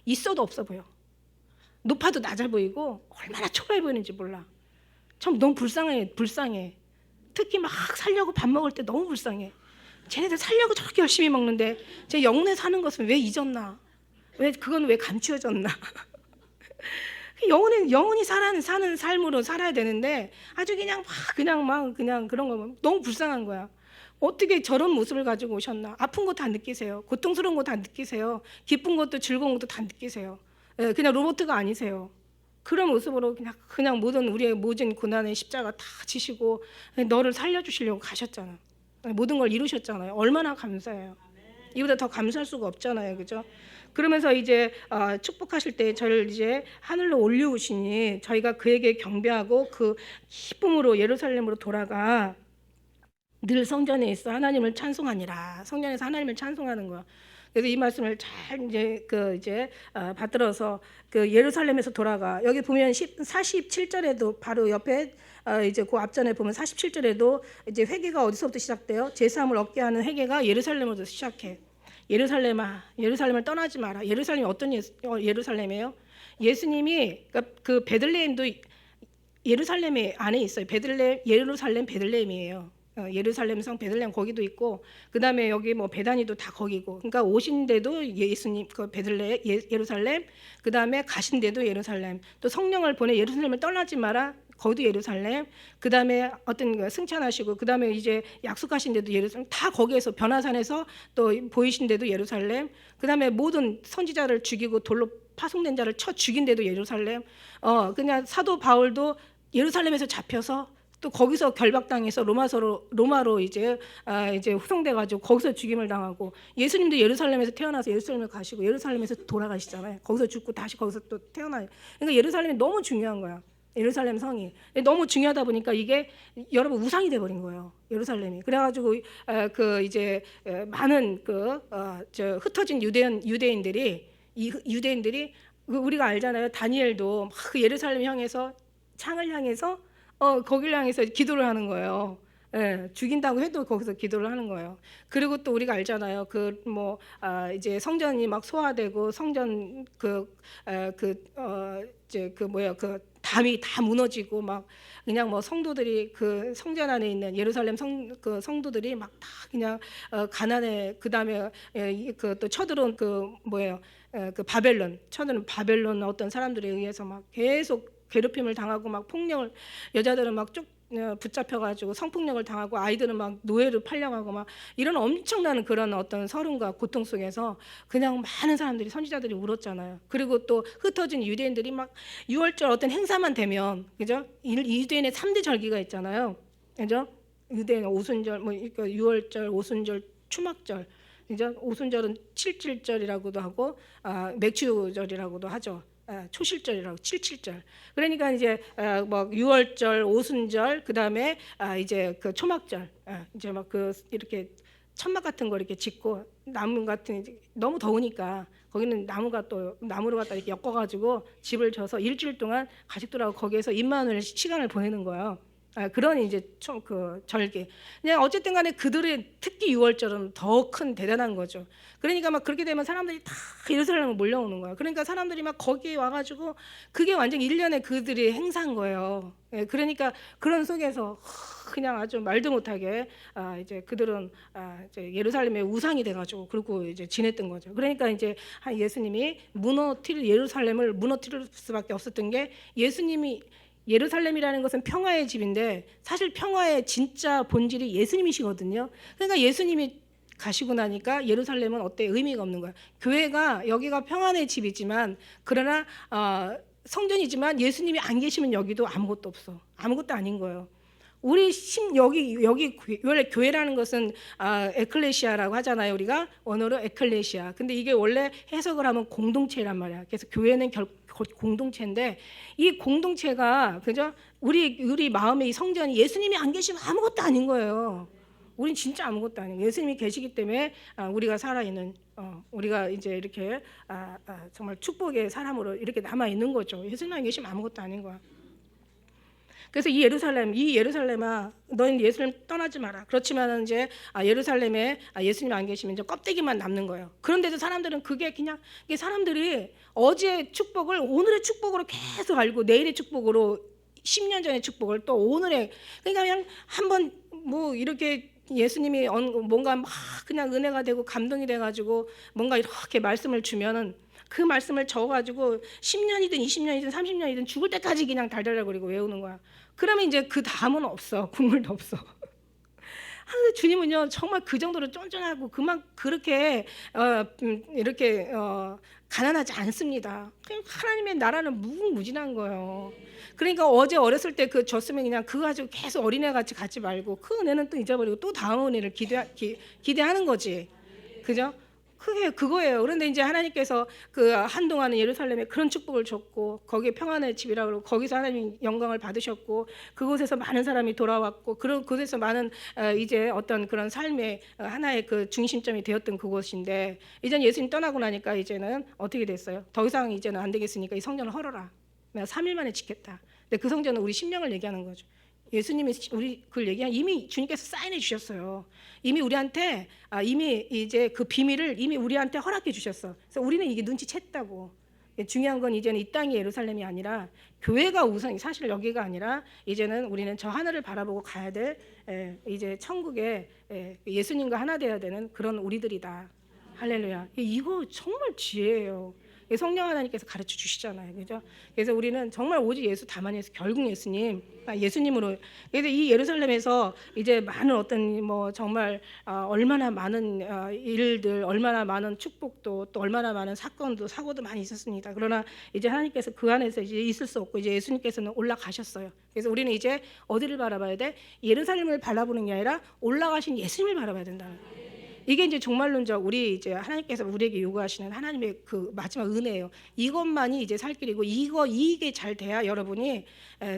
있어도 없어 보여. 높아도 낮아 보이고 얼마나 초라해 보이는지 몰라. 참 너무 불쌍해. 특히 막 살려고 밥 먹을 때 너무 불쌍해. 쟤네들 살려고 저렇게 열심히 먹는데 제 영내 사는 것은 왜 잊었나? 그건 왜 감추어졌나? 영원히 사는 삶으로 살아야 되는데 아주 그냥 그런 거 너무 불쌍한 거야. 어떻게 저런 모습을 가지고 오셨나? 아픈 거 다 느끼세요. 고통스러운 거 다 느끼세요. 기쁜 것도 즐거운 것도 다 느끼세요. 예, 그냥 로봇가 아니세요. 그런 모습으로 그냥 모든 우리의 모든 고난의 십자가 다 지시고 너를 살려주시려고 가셨잖아. 모든 걸 이루셨잖아요. 얼마나 감사해요. 이보다 더 감사할 수가 없잖아요, 그죠? 그러면서 이제 축복하실 때 저를 이제 하늘로 올려오시니 저희가 그에게 경배하고 그 기쁨으로 예루살렘으로 돌아가 늘 성전에 있어 하나님을 찬송하니라. 성전에서 하나님을 찬송하는 거야. 그래서 이 말씀을 잘 이제 받들어서 그 예루살렘에서 돌아가. 여기 보면 47절에도 바로 옆에 이제 그 앞전에 보면 47절에도 이제 회개가 어디서부터 시작돼요? 제사함을 얻게 하는 회개가 예루살렘으로 시작해. 예루살렘아, 예루살렘을 떠나지 마라. 예루살렘이 어떤 예루살렘이에요? 예수님이 그 베들레헴도 예루살렘 안에 있어요. 예루살렘 베들레헴이에요. 예루살렘 성 베들레헴 거기도 있고, 그 다음에 여기 뭐 베다니도 다 거기고, 그러니까 오신데도 예수님 그 베들레헴 예루살렘, 그 다음에 가신데도 예루살렘, 또 성령을 보내 예루살렘을 떠나지 마라. 거기도 예루살렘, 그 다음에 어떤 승천하시고, 그 다음에 이제 약속하신데도 예루살렘, 다 거기에서 변화산에서 또 보이신데도 예루살렘, 그 다음에 모든 선지자를 죽이고 돌로 파송된 자를 쳐 죽인데도 예루살렘, 그냥 사도 바울도 예루살렘에서 잡혀서 또 거기서 결박당해서 로마로 이제 후송돼 가지고 거기서 죽임을 당하고, 예수님도 예루살렘에서 태어나서 예루살렘을 가시고 예루살렘에서 돌아가시잖아요. 거기서 죽고 다시 거기서 또 태어나요. 그러니까 예루살렘이 너무 중요한 거야. 예루살렘 성이 너무 중요하다 보니까 이게 여러분 우상이 돼 버린 거예요. 예루살렘이. 그래가지고 그 이제 많은 흩어진 유대인들이 우리가 알잖아요. 다니엘도 막 그 예루살렘 향해서 창을 향해서 거기를 향해서 기도를 하는 거예요. 예, 죽인다고 해도 거기서 기도를 하는 거예요. 그리고 또 우리가 알잖아요. 이제 성전이 막 소화되고 성전 담이 다 무너지고 막 그냥 뭐 성도들이 그 성전 안에 있는 예루살렘 성도들이 막 다 그냥 가난해. 그다음에 또 쳐들어온 쳐들어온 바벨론 어떤 사람들에 의해서 막 계속 괴롭힘을 당하고 막 폭력을, 여자들은 막 붙잡혀가지고 성폭력을 당하고 아이들은 막 노예로 팔려가고 막 이런 엄청난 그런 어떤 서름과 고통 속에서 그냥 많은 사람들이 선지자들이 울었잖아요. 그리고 또 흩어진 유대인들이 막 6월절 어떤 행사만 되면, 그죠? 유대인의 3대 절기가 있잖아요, 그죠? 유대인 오순절, 6월절, 오순절, 추막절. 그죠? 오순절은 칠칠절이라고도 하고 맥주절이라고도 하죠. 초실절이라고, 칠칠절. 그러니까 이제 6월절, 오순절, 그 다음에 이제 그 초막절, 이제 막 이렇게 천막 같은 거 이렇게 짓고, 나무 같은, 너무 더우니까 거기는 나무로 갖다 이렇게 엮어가지고 집을 져서 일주일 동안 가족들하고 거기에서 임마누엘 시간을 보내는 거예요. 그런 이제 절기. 그냥 어쨌든 간에 그들의 특히 6월절은 더 큰 대단한 거죠. 그러니까 막 그렇게 되면 사람들이 다 예루살렘으로 몰려오는 거야. 그러니까 사람들이 막 거기에 와가지고 그게 완전 1년에 그들이 행사인 거예요. 그러니까 그런 속에서 그냥 아주 말도 못하게 이제 그들은 이제 예루살렘의 우상이 돼가지고 그러고 이제 지냈던 거죠. 그러니까 이제 예수님이 예루살렘을 무너뜨릴 수밖에 없었던 게, 예루살렘이라는 것은 평화의 집인데 사실 평화의 진짜 본질이 예수님이시거든요. 그러니까 예수님이 가시고 나니까 예루살렘은 의미가 없는 거야. 교회가 여기가 평안의 집이지만, 그러나 성전이지만 예수님이 안 계시면 여기도 아무것도 없어. 아무것도 아닌 거예요. 여기 원래 교회라는 것은 에클레시아라고 하잖아요. 우리가 원어로 에클레시아. 근데 이게 원래 해석을 하면 공동체란 말이야. 그래서 교회는 공동체인데, 이 공동체가, 그죠? 우리 마음의 이 성전이 예수님이 안 계시면 아무것도 아닌 거예요. 우린 진짜 아무것도 아니에요. 예수님이 계시기 때문에 우리가 살아있는, 우리가 이제 이렇게 정말 축복의 사람으로 이렇게 남아 있는 거죠. 예수님 안 계시면 아무것도 아닌 거야. 그래서 이 예루살렘아, 너는 예수님 떠나지 마라. 그렇지만 이제 예루살렘에 예수님 안 계시면 이제 껍데기만 남는 거예요. 그런데도 사람들은 사람들이 어제의 축복을 오늘의 축복으로 계속 알고, 내일의 축복으로 10년 전의 축복을 또 오늘의, 그러니까 그냥 한번 이렇게 예수님이 뭔가 막 그냥 은혜가 되고 감동이 돼가지고 뭔가 이렇게 말씀을 주면은 그 말씀을 적어가지고 10년이든 20년이든 30년이든 죽을 때까지 그냥 달달달거리고 외우는 거야. 그러면 이제 그 다음은 없어. 국물도 없어. 하는데 주님은요 정말 그 정도로 쫀쫀하고 그만 그렇게 이렇게 가난하지 않습니다. 그냥 하나님의 나라는 무궁무진한 거예요. 그러니까 어제 어렸을 때 그 줬으면 그냥 그거 가지고 계속 어린애 같이 갖지 말고 그 은혜는 또 잊어버리고 또 다음 은혜를 기대하는 거지. 그죠? 그게 그거예요. 그런데 이제 하나님께서 그 한동안은 예루살렘에 그런 축복을 줬고 거기에 평안의 집이라 그러고 거기서 하나님 영광을 받으셨고 그곳에서 많은 사람이 돌아왔고 그런 그곳에서 많은 이제 어떤 그런 삶의 하나의 그 중심점이 되었던 그곳인데 이제는 예수님 떠나고 나니까 이제는 어떻게 됐어요? 더 이상 이제는 안 되겠으니까 이 성전을 헐어라. 내가 3일 만에 짓겠다. 근데 그 성전은 우리 심령을 얘기하는 거죠. 예수님이 우리 그걸 얘기한 이미 주님께서 사인해 주셨어요. 이미 우리한테 이미 이제 그 비밀을 이미 우리한테 허락해 주셨어. 그래서 우리는 이게 눈치챘다고. 중요한 건 이제는 이 땅이 예루살렘이 아니라 교회가 우선 사실 여기가 아니라 이제는 우리는 저 하늘을 바라보고 가야 될 이제 천국에 예수님과 하나 되어야 되는 그런 우리들이다. 할렐루야. 이거 정말 지혜예요. 성령 하나님께서 가르쳐 주시잖아요, 그죠? 그래서 우리는 정말 오직 예수 다만 예수, 결국 예수님으로. 그래서 이 예루살렘에서 이제 많은 어떤 뭐 정말 얼마나 많은 일들, 얼마나 많은 축복도 또 얼마나 많은 사건도 사고도 많이 있었습니다. 그러나 이제 하나님께서 그 안에서 이제 있을 수 없고 이제 예수님께서는 올라가셨어요. 그래서 우리는 이제 어디를 바라봐야 돼? 예루살렘을 바라보는 게 아니라 올라가신 예수님을 바라봐야 된다는 거예요. 이게 이제 종말론적 우리 이제 하나님께서 우리에게 요구하시는 하나님의 그 마지막 은혜예요. 이것만이 이제 살 길이고 이게 잘 돼야 여러분이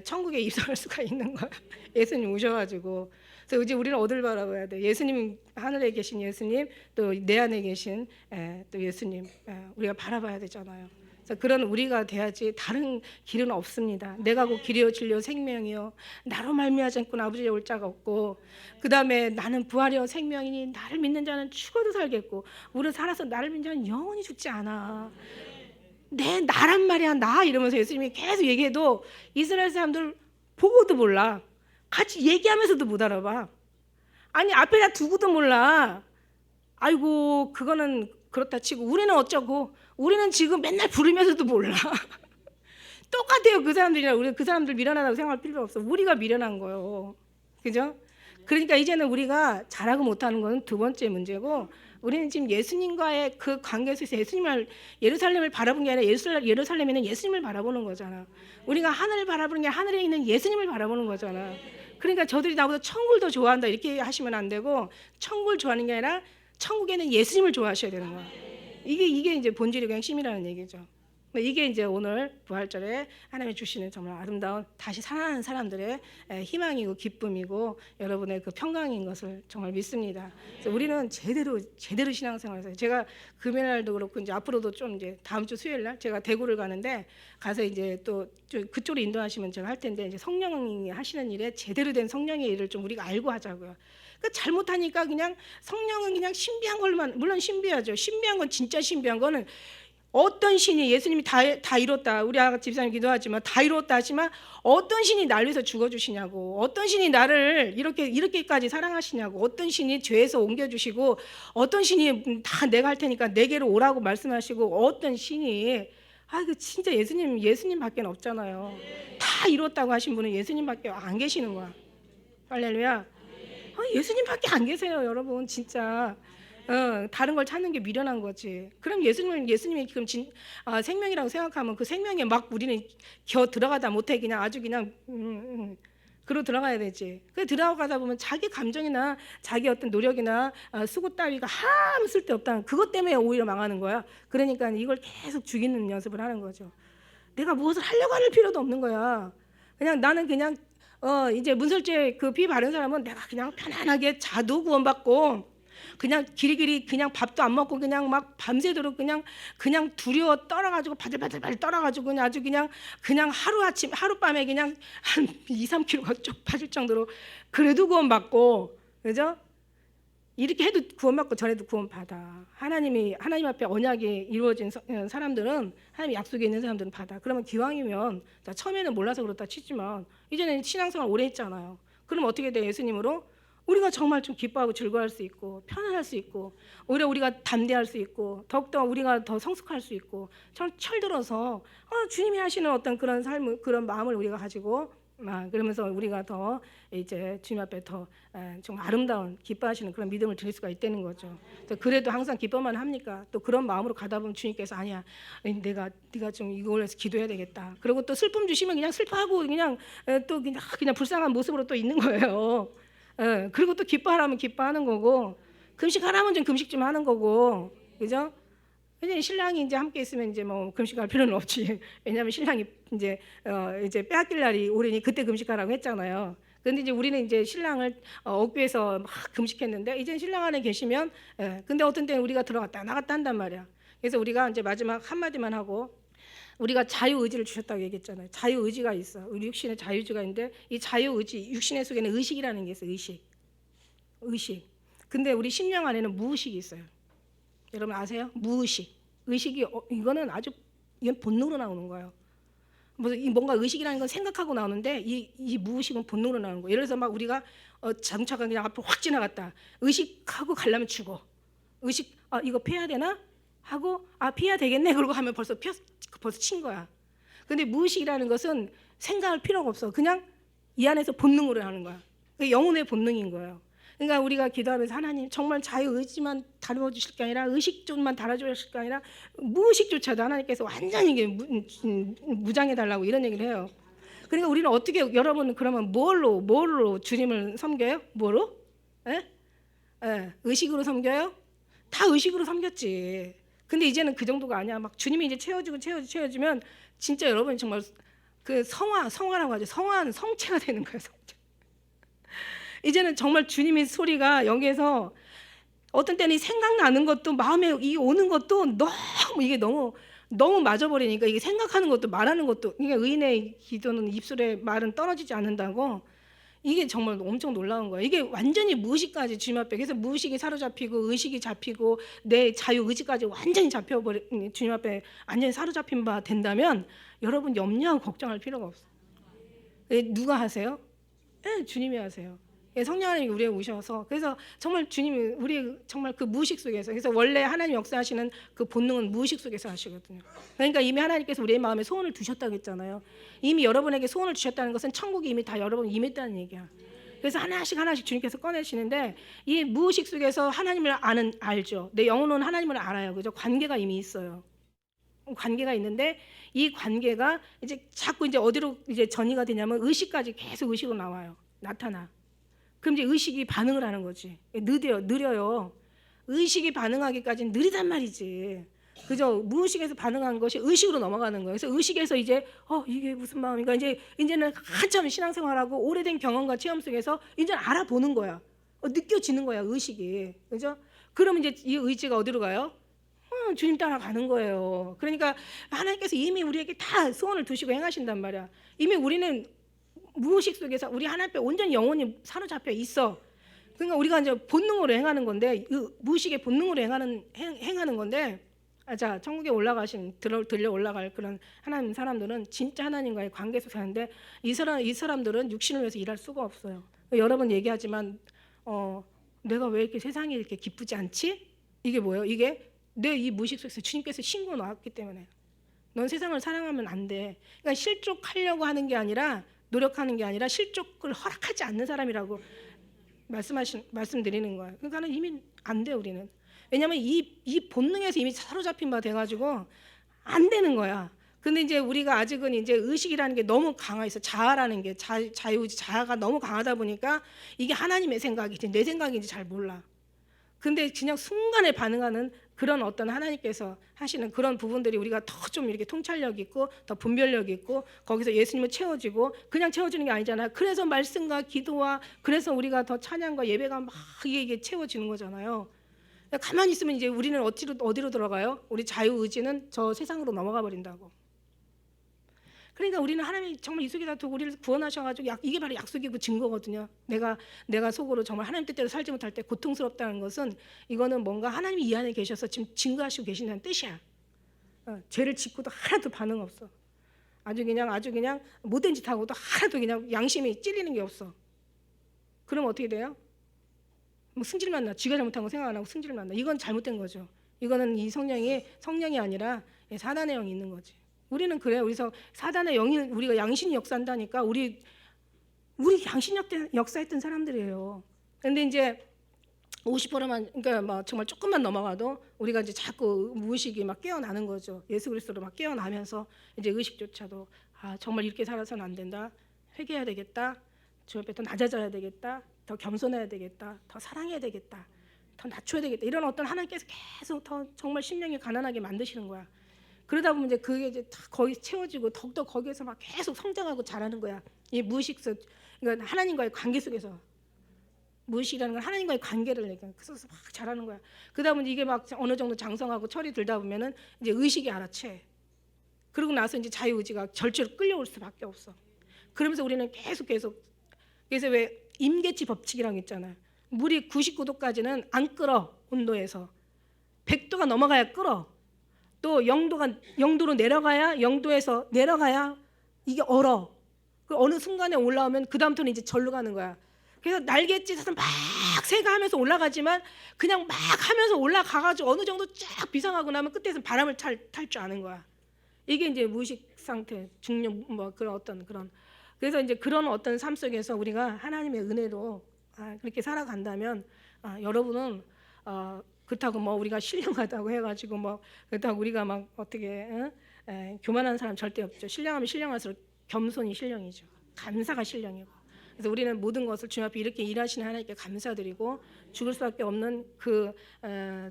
천국에 입성할 수가 있는 거야. 예수님 오셔가지고. 그래서 이제 우리는 어디를 바라봐야 돼? 예수님 하늘에 계신 예수님 또 내 안에 계신 또 예수님 우리가 바라봐야 되잖아요. 그런 우리가 돼야지 다른 길은 없습니다. 내가 곧 길이요 진리요 생명이요 나로 말미암지 않고는 아버지에 올 자가 없고 그 다음에 나는 부활이요 생명이니 나를 믿는 자는 죽어도 살겠고 우리 살아서 나를 믿는 자는 영원히 죽지 않아. 내 나란 말이야 나 이러면서 예수님이 계속 얘기해도 이스라엘 사람들 보고도 몰라. 같이 얘기하면서도 못 알아봐. 아니 앞에다 두고도 몰라. 아이고 그거는 그렇다 치고 우리는 어쩌고 우리는 지금 맨날 부르면서도 몰라. 똑같아요 그 사람들이랑. 우리 그 사람들 미련하다고 생각할 필요 없어. 우리가 미련한 거예요. 그죠? 그러니까 이제는 우리가 잘하고 못하는 건 두 번째 문제고 우리는 지금 예수님과의 그 관계에서 예루살렘을 바라본 게 아니라 예루살렘에는 예수님을 바라보는 거잖아. 우리가 하늘을 바라보는 게 하늘에 있는 예수님을 바라보는 거잖아. 그러니까 저들이 나보다 천국을 더 좋아한다 이렇게 하시면 안 되고 천국을 좋아하는 게 아니라 천국에는 예수님을 좋아하셔야 되는 거야. 이게 이제 본질이고 핵심이라는 얘기죠. 이게 이제 오늘 부활절에 하나님이 주시는 정말 아름다운 다시 살아나는 사람들의 희망이고 기쁨이고 여러분의 그 평강인 것을 정말 믿습니다. 그래서 우리는 제대로 신앙생활을 해요. 제가 금요일날도 그렇고 이제 앞으로도 좀 이제 다음 주 수요일날 제가 대구를 가는데 가서 이제 또 그쪽으로 인도하시면 제가 할 텐데 이제 성령이 하시는 일에 제대로 된 성령의 일을 좀 우리가 알고 하자고요. 그러니까 잘못하니까 그냥 성령은 그냥 신비한 걸만 물론 신비하죠. 신비한 건 진짜 신비한 거는 어떤 신이 예수님이 다 이뤘다. 우리 아까 집사님 기도하지만 다 이뤘다 하지만 어떤 신이 날 위해서 죽어주시냐고. 어떤 신이 나를 이렇게까지 사랑하시냐고. 어떤 신이 죄에서 옮겨주시고 어떤 신이 다 내가 할 테니까 내게로 오라고 말씀하시고 어떤 신이 그 진짜 예수님밖에 없잖아요. 다 이뤘다고 하신 분은 예수님밖에 안 계시는 거야. 할렐루야. 예수님밖에 안 계세요 여러분 진짜. 다른 걸 찾는 게 미련한 거지. 그럼 예수님이 그럼 생명이라고 생각하면 그 생명에 막 우리는 들어가다 못해 그냥 아주 그냥 그러고 들어가야 되지. 그 들어가다 보면 자기 감정이나 자기 어떤 노력이나 수고 따위가 아무 쓸데없다는 그것 때문에 오히려 망하는 거야. 그러니까 이걸 계속 죽이는 연습을 하는 거죠. 내가 무엇을 하려고 할 필요도 없는 거야. 그냥 나는 그냥 이제 문설주에 그 피 바른 사람은 내가 그냥 편안하게 자도 구원받고 그냥 길이길이 그냥 밥도 안 먹고 그냥 막 밤새도록 그냥 두려워 떨어가지고 바들바들 떨어가지고 그냥 아주 그냥 하룻밤에 그냥 한 2-3kg가 쭉 빠질 정도로 그래도 구원받고 그죠? 이렇게 해도 구원받고 저래도 구원받아. 하나님 앞에 언약이 이루어진 사람들은 하나님 약속이 있는 사람들은 받아. 그러면 기왕이면 처음에는 몰라서 그렇다 치지만 이제는 신앙생활 오래 했잖아요. 그럼 어떻게 돼? 예수님으로 우리가 정말 좀 기뻐하고 즐거워할 수 있고 편안할 수 있고 오히려 우리가 담대할 수 있고 더욱더 우리가 더 성숙할 수 있고 철들어서 주님이 하시는 어떤 그런 삶, 그런 마음을 우리가 가지고 그러면서 우리가 더 이제 주님 앞에 더 좀 아름다운 기뻐하시는 그런 믿음을 드릴 수가 있다는 거죠. 그래도 항상 기뻐만 합니까? 또 그런 마음으로 가다 보면 주님께서 아니야, 네가 좀 이걸 위해서 기도해야 되겠다. 그리고 또 슬픔 주시면 그냥 슬퍼하고 그냥 또 그냥 불쌍한 모습으로 또 있는 거예요. 그리고 또 기뻐하라면 기뻐하는 거고 금식하라면 좀 금식 좀 하는 거고, 그죠? 이제 신랑이 이제 함께 있으면 이제 뭐 금식할 필요는 없지. 왜냐하면 신랑이 이제 빼앗길 날이 오래니 그때 금식하라고 했잖아요. 근데 이제 우리는 이제 신랑을 억비해서 막 금식했는데 이제 신랑 안에 계시면 근데 어떤 때는 우리가 들어갔다 나갔다 한단 말이야. 그래서 우리가 이제 마지막 한마디만 하고 우리가 자유의지를 주셨다고 얘기했잖아요. 자유의지가 있어. 우리 육신에 자유의지가 있는데 이 자유의지, 육신의 속에는 의식이라는 게 있어요. 의식. 근데 우리 심령 안에는 무의식이 있어요. 여러분 아세요? 무의식. 의식이 이건 본능으로 나오는 거예요. 뭔가 의식이라는 건 생각하고 나오는데 이 무의식은 본능으로 나오는 거예요. 예를 들어서 막 우리가 자동차가 그냥 앞으로 확 지나갔다. 의식하고 가려면 죽어. 의식 이거 피해야 되나? 하고 피해야 되겠네. 그러고 하면 벌써 친 거야. 근데 무의식이라는 것은 생각할 필요가 없어. 그냥 이 안에서 본능으로 하는 거야. 그게 영혼의 본능인 거예요. 그러니까 우리가 기도하면서 하나님 정말 자유의지만 다뤄주실 게 아니라 의식조만 다뤄주실 게 아니라 무의식조차도 하나님께서 완전히 이게 무장해달라고 이런 얘기를 해요. 그러니까 우리는 어떻게 여러분 그러면 뭘로 주님을 섬겨요? 뭐로? 의식으로 섬겨요? 다 의식으로 섬겼지. 근데 이제는 그 정도가 아니야. 막 주님이 이제 채워주면 진짜 여러분 정말 그 성화라고 하죠. 성체가 되는 거예요. 성체. 이제는 정말 주님의 소리가 여기에서 어떤 때는 생각나는 것도 마음에 오는 것도 너무 맞아버리니까 이게 생각하는 것도 말하는 것도 그러니까 의인의 기도는 입술에 말은 떨어지지 않는다고 이게 정말 엄청 놀라운 거예요. 이게 완전히 무의식까지 주님 앞에 그래서 무의식이 사로잡히고 의식이 잡히고 내 자유 의지까지 완전히 잡혀버린 주님 앞에 완전히 사로잡힌 바 된다면 여러분 염려하고 걱정할 필요가 없어요. 누가 하세요? 주님이 하세요. 성령 하나님이 우리에 오셔서 그래서 정말 주님이 우리 정말 그 무의식 속에서 그래서 원래 하나님 역사하시는 그 본능은 무의식 속에서 하시거든요. 그러니까 이미 하나님께서 우리의 마음에 소원을 두셨다고 했잖아요. 이미 여러분에게 소원을 주셨다는 것은 천국이 이미 다 여러분 임했다는 얘기야. 그래서 하나씩 주님께서 꺼내시는데 이 무의식 속에서 하나님을 알죠. 내 영혼은 하나님을 알아요. 그죠? 관계가 이미 있어요. 관계가 있는데 이 관계가 이제 자꾸 이제 어디로 이제 전이가 되냐면 의식까지 계속 의식으로 나타나. 그럼 이제 의식이 반응을 하는 거지. 느려요. 의식이 반응하기까지는 느리단 말이지. 그죠? 무의식에서 반응한 것이 의식으로 넘어가는 거예요. 그래서 의식에서 이제 이게 무슨 마음인가 이제는 한참 신앙생활하고 오래된 경험과 체험 속에서 이제 알아보는 거야. 느껴지는 거야 의식이. 그죠? 그러면 이제 이 의지가 어디로 가요? 주님 따라가는 거예요. 그러니까 하나님께서 이미 우리에게 다 소원을 두시고 행하신단 말이야. 이미 우리는 무의식 속에서 우리 하나님 앞에 온전히 영혼이 사로잡혀 있어. 그러니까 우리가 이제 본능으로 행하는 건데 무의식의 본능으로 행하는 건데 자 천국에 들려 올라갈 그런 하나님 사람들은 진짜 하나님과의 관계 속에 사는데 이 사람들은 육신을 위해서 일할 수가 없어요. 여러 번 얘기하지만 내가 왜 이렇게 세상이 이렇게 기쁘지 않지? 이게 뭐예요? 이게 내 이 무의식 속에서 주님께서 신고 나왔기 때문에 넌 세상을 사랑하면 안 돼. 그러니까 실족하려고 하는 게 아니라 노력하는 게 아니라 실족을 허락하지 않는 사람이라고 말씀드리는 거예요. 그러니까 이미 안 돼요 우리는. 왜냐하면 이 본능에서 이미 사로잡힌 바 돼가지고 안 되는 거야. 근데 이제 우리가 아직은 이제 의식이라는 게 너무 강해서 자아라는 게 자아가 너무 강하다 보니까 이게 하나님의 생각인지 내 생각인지 잘 몰라. 근데 그냥 순간에 반응하는 그런 어떤 하나님께서 하시는 그런 부분들이 우리가 더 좀 이렇게 통찰력 있고 더 분별력 있고 거기서 예수님을 채워지고 그냥 채워지는 게 아니잖아요. 그래서 말씀과 기도와 그래서 우리가 더 찬양과 예배가 막 이게 채워지는 거잖아요. 가만히 있으면 이제 우리는 어디로 들어가요? 우리 자유의지는 저 세상으로 넘어가 버린다고. 그러니까 우리는 하나님이 정말 이 속에다 두고 우리를 구원하셔가지고 이게 바로 약속이고 증거거든요. 내가 속으로 정말 하나님 뜻대로 살지 못할 때 고통스럽다는 것은 이거는 뭔가 하나님이 이 안에 계셔서 지금 증거하시고 계신다는 뜻이야. 죄를 짓고도 하나도 반응 없어. 아주 그냥 못된 짓 하고도 하나도 그냥 양심이 찔리는 게 없어. 그럼 어떻게 돼요? 뭐 승질만 나. 지가 잘못한 거 생각 안 하고 승질만 나. 이건 잘못된 거죠. 이거는 이 성령이 아니라 사단의 영이 있는 거지. 우리는 그래. 그래서 사단의 영이 우리가 양신이 역사한다니까 우리 양신 역사했던 사람들이에요. 근데 이제 50%만 그러니까 막 정말 조금만 넘어가도 우리가 이제 자꾸 무의식이 막 깨어나는 거죠. 예수 그리스도로 막 깨어나면서 이제 의식조차도 정말 이렇게 살아서는 안 된다. 회개해야 되겠다. 주 앞에 더 낮아져야 되겠다. 더 겸손해야 되겠다. 더 사랑해야 되겠다. 더 낮춰야 되겠다. 이런 어떤 하나님께서 계속 더 정말 심령이 가난하게 만드시는 거야. 그러다 보면 이제 그게 이제 다 거기 채워지고 더욱더 거기에서 막 계속 성장하고 자라는 거야. 이 무의식서 그러니까 하나님과의 관계 속에서 무의식이라는 건 하나님과의 관계를 얘기해. 그래서 막 자라는 거야. 그다음에 이게 막 어느 정도 장성하고 철이 들다 보면은 이제 의식이 알아채. 그러고 나서 이제 자유의지가 절대로 끌려올 수밖에 없어. 그러면서 우리는 계속 그래서 왜 임계치 법칙이라고 있잖아요. 물이 99도까지는 안 끓어. 온도에서 100도가 넘어가야 끓어. 또 0도로 내려가야 0도에서 내려가야 이게 얼어. 그 어느 순간에 올라오면 그 다음부터는 이제 절로 가는 거야. 그래서 날갯짓에서 막 새가 하면서 올라가지만 그냥 막 하면서 올라가가지고 어느 정도 쫙 비상하고 나면 끝에서 바람을 탈 줄 아는 거야. 이게 이제 무의식 상태, 중력 뭐 그런 어떤 그런. 그래서 이제 그런 어떤 삶 속에서 우리가 하나님의 은혜로 그렇게 살아간다면 여러분은 그렇다고 뭐 우리가 신령하다고 해가지고 뭐 그렇다고 우리가 막 어떻게 교만한 사람 절대 없죠. 신령하면 신령할수록 겸손이 신령이죠. 감사가 신령이고. 그래서 우리는 모든 것을 주님 앞에 이렇게 일하시는 하나님께 감사드리고 죽을 수밖에 없는 그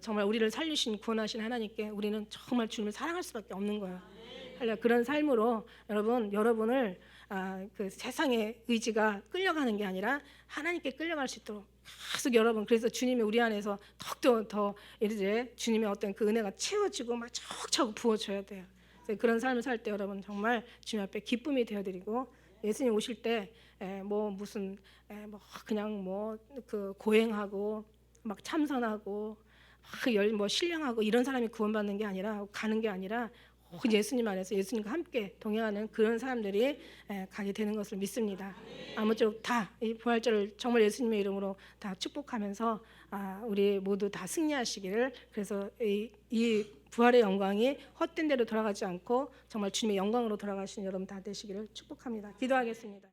정말 우리를 살리신 구원하신 하나님께 우리는 정말 주님을 사랑할 수밖에 없는 거야. 그런 삶으로 여러분을 그 세상의 의지가 끌려가는 게 아니라 하나님께 끌려갈 수 있도록 계속 여러분 그래서 주님이 우리 안에서 더욱더 더 이제 주님의 어떤 그 은혜가 채워지고 막 차곡차곡 부어줘야 돼요. 그런 삶을 살 때 여러분 정말 주님 앞에 기쁨이 되어드리고 예수님 오실 때 뭐 무슨 뭐 그냥 뭐 그 고행하고 막 참선하고 뭐 신령하고 이런 사람이 구원받는 게 아니라 가는 게 아니라 예수님 안에서 예수님과 함께 동행하는 그런 사람들이 가게 되는 것을 믿습니다. 아무쪼록 다 이 부활절을 정말 예수님의 이름으로 다 축복하면서 우리 모두 다 승리하시기를 그래서 이 부활의 영광이 헛된 대로 돌아가지 않고 정말 주님의 영광으로 돌아가신 여러분 다 되시기를 축복합니다. 기도하겠습니다.